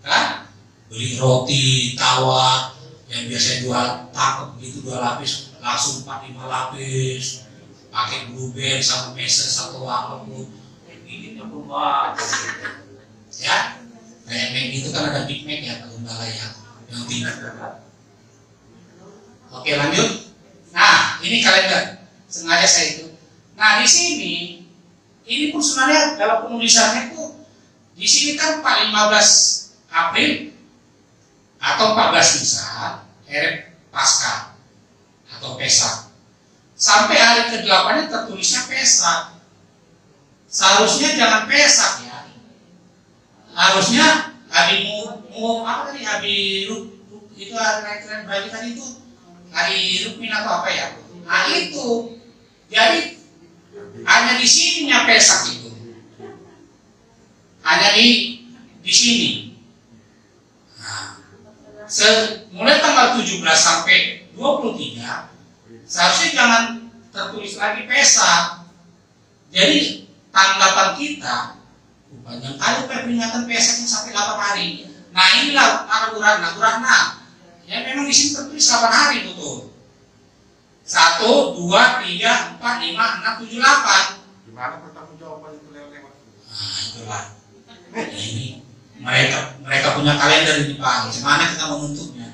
kan? Beli roti tawar yang biasanya 2 paket gitu 2 lapis, langsung 4-5 lapis, pakai blueberry sama meses atau apapun. Ini berubah, ya. Kayak Mac itu kan ada Big Mac ya, Pak Gembala ya, yang tinggi. Oke lanjut. Nah ini kalender, sengaja saya itu. Nah di sini, ini pun sebenarnya dalam penulisannya itu, di sini kan 15 April atau 14 Nisan, hari Paskah atau Pesak. Sampai hari ke-8 tertulisnya Pesak. Seharusnya jangan Pesak ya. Harusnya hari apa tadi, hari itu hari berarti tadi itu hari Rukmin atau apa ya? Nah itu, jadi hanya di sininya Pesak itu, hanya di sini. Nah, mulai tanggal 17 sampai 23 seharusnya jangan tertulis lagi Pesak. Jadi tanggapan kita banyak kali peringatan Pesak yang sampai 8 hari. Nah inilah para Bu Ratna. Ya memang di sini tertulis 8 hari betul. 1, 2, 3, 4, 5, 6, 7, 8. Gimana pertanggung jawaban itu lewat? Nah itulah. Ini mereka punya kalender ini Pak. Gimana kita menuntutnya?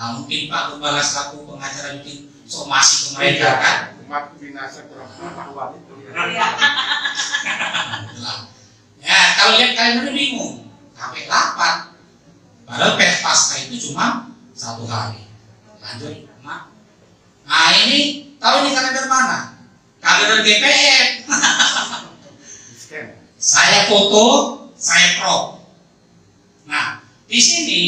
Nah, mungkin Pak Gembala selaku pengacara bikin somasi ke mereka kan. Umat binasa kurang pengetahuan itu. Ya, kalau lihat kalender bingung, sampai 8. Padahal Pasca itu cuma 1 hari. Lanjut, Mak. Nah ini, tahu ini kalender mana? Kalender GPM. Saya foto, saya crop. Nah, di sini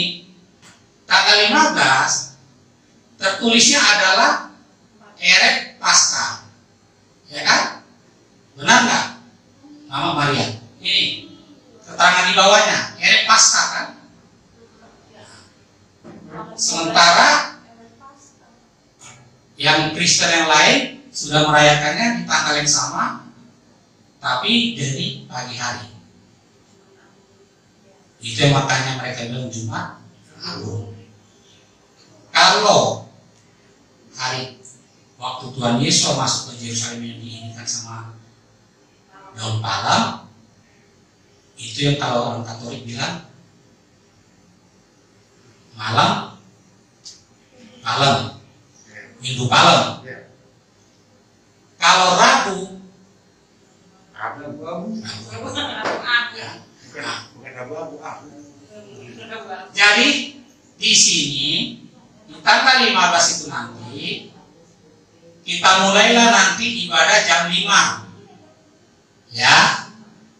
tanggal 15 tertulisnya adalah Eret Pasca, ya kan? Benar nggak, Mama Maria? Ini keterangan di bawahnya, Eret Pasca kan? Sementara yang Kristen yang lain sudah merayakannya di tanggal yang sama, tapi dari pagi hari. Itu yang makanya mereka bilang Jumat Agung. Kalau hari waktu Tuhan Yesus masuk ke Yerusalem yang diinikan sama daun palem, itu yang kalau orang Katolik bilang malam palem, Minggu palem. Kalau Rabu jadi di sini di tanggal 15 itu nanti kita mulailah nanti ibadah jam 5. Ya.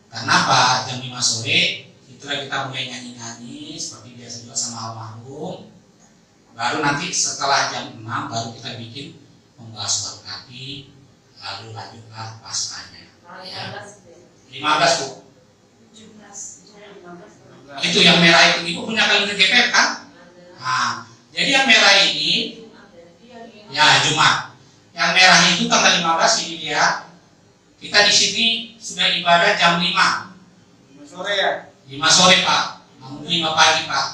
Kenapa? Jam 5 sore itulah kita mulai nyanyi-nyanyi seperti biasa juga sama almarhum. Baru nanti setelah jam 6 baru kita bikin membahas berkati, lalu lanjutlah paskanya. Ya. 15 Bu. Itu yang merah itu, Ibu punya kalender GPM kan? Nah, jadi yang merah ini ya Jumat. Yang merah itu tanggal 15 ini dia. Kita di sini sudah ibadah jam 5. 5 sore ya? 5 sore Pak. Namun 5 pagi Pak.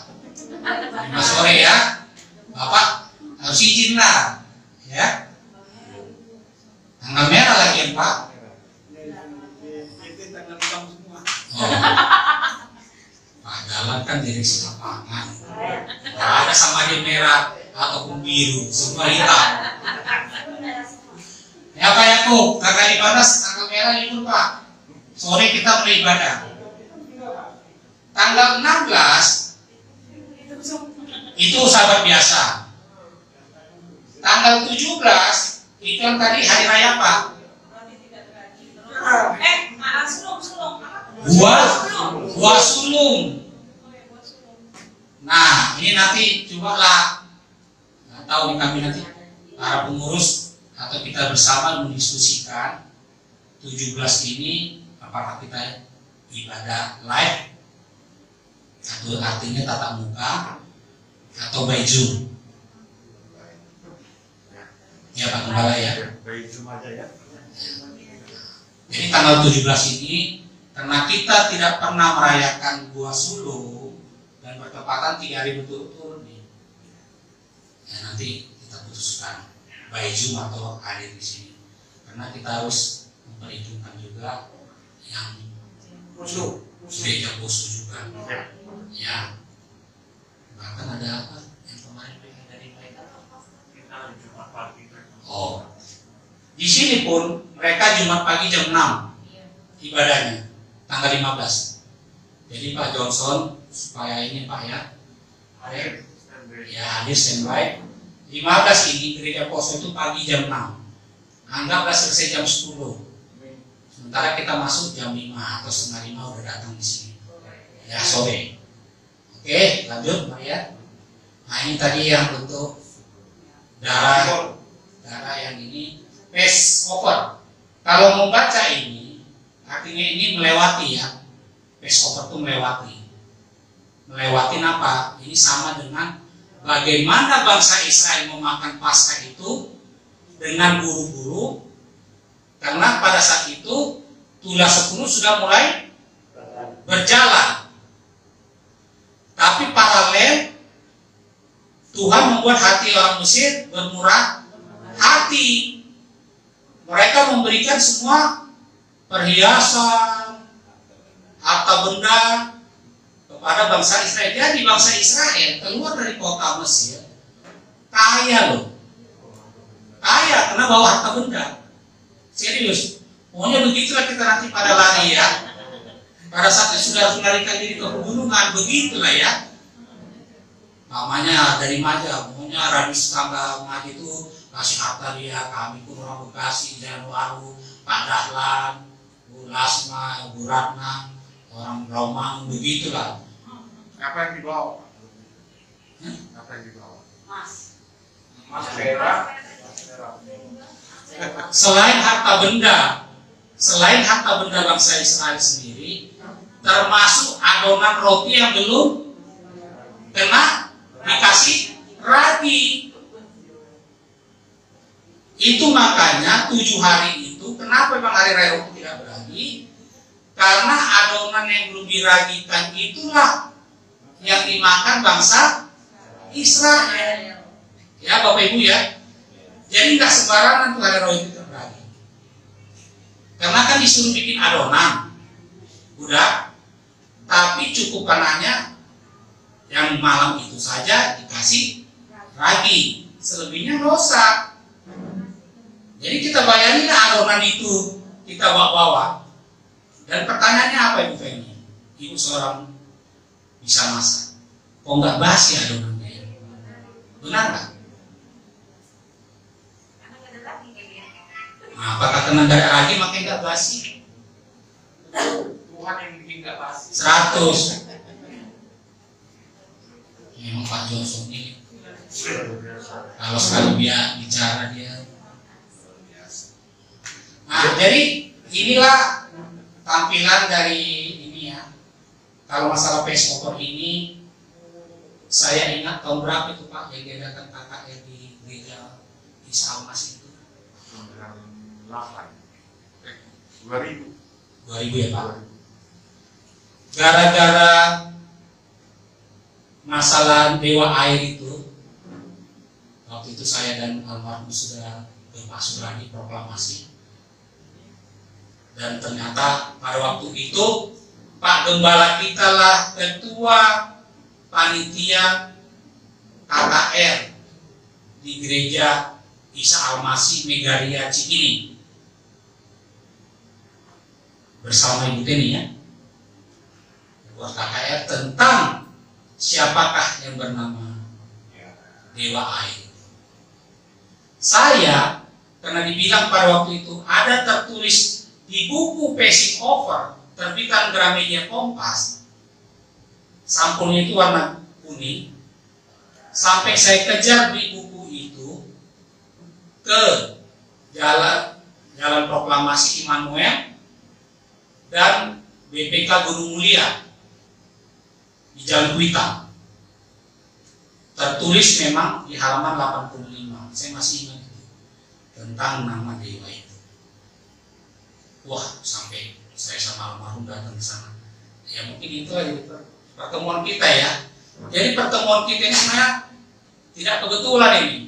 5 sore ya. Bapak harus izin lah. Ya. Tanggal merah lagi ya Pak. Itu tanggal kamu semua. Oh. Pak Jalan kan direksi lapangan. Gak ada sama dia merah ataupun biru, semua hitam. Ya Pak Yakub, tanggal 15 tanggal merah libur Pak. Sore kita mulai ibadah. Tanggal 16 itu sahabat biasa. Tanggal 17 itu yang tadi hari raya Pak. Buah sulung. Nah, ini nanti cobalah. Nggak tahu nih kami nanti para pengurus atau kita bersama mendiskusikan 17 ini apakah kita ibadah live atau artinya tatap muka atau by Zoom. Ya Pak Gembala ya. By Zoom aja ya. Jadi tanggal 17 ini karena kita tidak pernah merayakan buah sulung dan bertepatan 3 hari berturut-turut nih. Ya nanti kita putuskan by Zoom atau hadir di sini. Karena kita harus memperhitungkan juga yang gereja poso juga. Ya. Bahkan ada apa yang kemarin dari mereka? Kita Jumat pagi. Oh. Di sini pun mereka Jumat pagi jam 6 ibadahnya tanggal 15. Jadi Pak Johnson supaya ini Pak ya. Ya hadir standby. 15 ini gereja poso itu pagi jam 6. Anggaplah selesai jam 10. Sementara kita masuk jam 5 atau setengah 5 udah datang di sini. Ya sore. Oke, lanjut Pak ya. Nah ini tadi yang bentuk darah yang ini Passover. Kalau membaca ini artinya ini melewati ya. Passover itu melewati. Melewati apa? Ini sama dengan bagaimana bangsa Israel memakan Paskah itu dengan buru-buru, karena pada saat itu tulah 10 sudah mulai berjalan. Tapi paralel Tuhan membuat hati orang Mesir bermurah hati. Mereka memberikan semua perhiasan, harta benda kepada bangsa Israel. Jadi bangsa Israel keluar dari kota Mesir kaya loh. Kaya karena bawa harta benda. Serius. Pokoknya begitulah kita nanti pada lari ya. Pada saat sudah melarikan diri ke pegunungan, begitulah ya. Namanya dari Maja, pokoknya Radis Tangga Maja itu kasih harta dia, kami pun orang Bekasi, Januaru, Pak Dahlan, Bu Lasma, Bu Ratna, orang Romang, begitulah. Apa yang dibawa? Hah? Apa yang dibawa? Mas. Mas merah. Selain harta benda bangsa Israel sendiri, termasuk adonan roti yang belum kena dikasih ragi. Itu makanya 7 hari itu, kenapa memang hari raya roti tidak beragi? Karena adonan yang belum diragikan itulah yang dimakan bangsa Israel. Ya Bapak Ibu ya. Jadi nggak sembarangan tuh hari raya itu terberagi. Karena kan disuruh bikin adonan, udah. Tapi cukup kanannya yang malam itu saja dikasih ragi, selebihnya nggak usah. Jadi kita bayangin adonan itu kita bawa-bawa. Dan pertanyaannya apa Ibu Feni? Ibu seorang bisa masak, kok nggak basi adonannya? Benar nggak? Nah, apakah kena dari ragi makanya nggak basi? Tuhan yang bikin nggak basi. 100. Memang Pak Johnson ini kalau sekali dia bicara dia. Nah, jadi inilah tampilan dari ini ya. Kalau masalah Passover ini, saya ingat tahun berapa itu Pak yang diadakan KKR di gereja Isa Almasih itu? 2000 ya Pak. Gara-gara masalah dewa air itu, waktu itu saya dan almarhum sudah Pak Suradi proklamasi. Dan ternyata pada waktu itu Pak Gembala kita lah ketua panitia KKR di gereja Isa Almasih Megaria Cikini bersama Ibu Teni ya, buat KKR tentang siapakah yang bernama Dewa Air. Saya karena dibilang pada waktu itu ada tertulis di buku Passing Over terbitan Gramedia Kompas, sampulnya itu warna kuning. Sampai saya kejar di buku itu ke Jalan Proklamasi Immanuel dan BPK Gunung Mulia di Jalan Kuitang. Tertulis memang di halaman 85. Saya masih ingat itu tentang nama dewa itu. Wah, sampai saya sama almarhum datang ke sana. Ya mungkin itulah jadi pertemuan kita ya. Jadi pertemuan kita ini sebenarnya tidak kebetulan ini.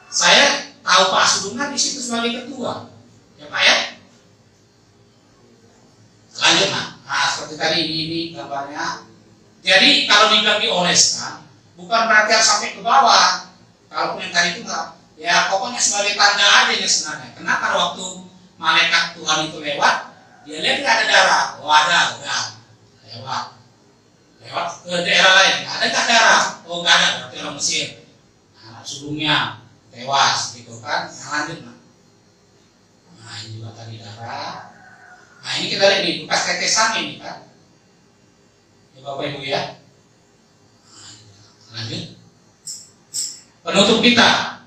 Saya tahu Pak Sudungan di situ sebagai ketua, ya Pak ya. Lanjut nah seperti tadi ini gambarnya. Jadi kalau dibilang dioleskan, bukan berarti harus sampai ke bawah. Kalau yang tadi itu enggak, ya pokoknya sebagai tanda aja ya sebenarnya. Karena kalau waktu malaikat Tuhan itu lewat, dia lihat nggak ada darah. Oh ada, udah lewat ke daerah lain. Ada nggak darah? Oh nggak ada, berarti orang Mesir. Nah, sebelumnya tewas gitu kan. Nah, lanjut nah ini juga tadi darah. Nah ini kita lihat nih bekas tetesan ini kan. Ya Bapak Ibu ya. Nah, lanjut. Penutup kita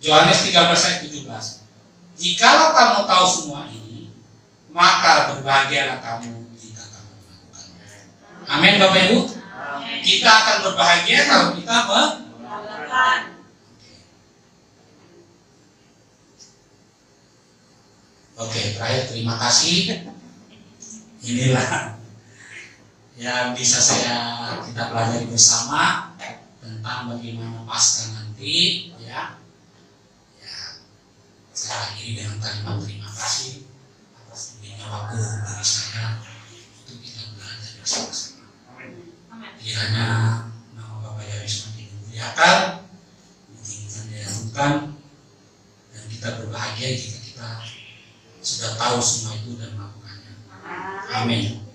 Yohanes 13 ayat 17. Jikalau kamu tahu semua ini, maka berbahagialah kamu jika kamu melakukannya. Amin Bapak Ibu. Kita akan berbahagia kalau kita melakukan. Oke, terakhir terima kasih. Inilah yang bisa kita pelajari bersama tentang bagaimana Paskah nanti ya. Saya akhiri dengan kalimat terima kasih atas diberinya waktu bagi saya untuk kita belajar bersama-sama. Kiranya nama Bapak Yesus semakin dikerjakan, ditinggikan, diharumkan, dan kita berbahagia jika kita sudah tahu semua itu dan melakukannya. Amin.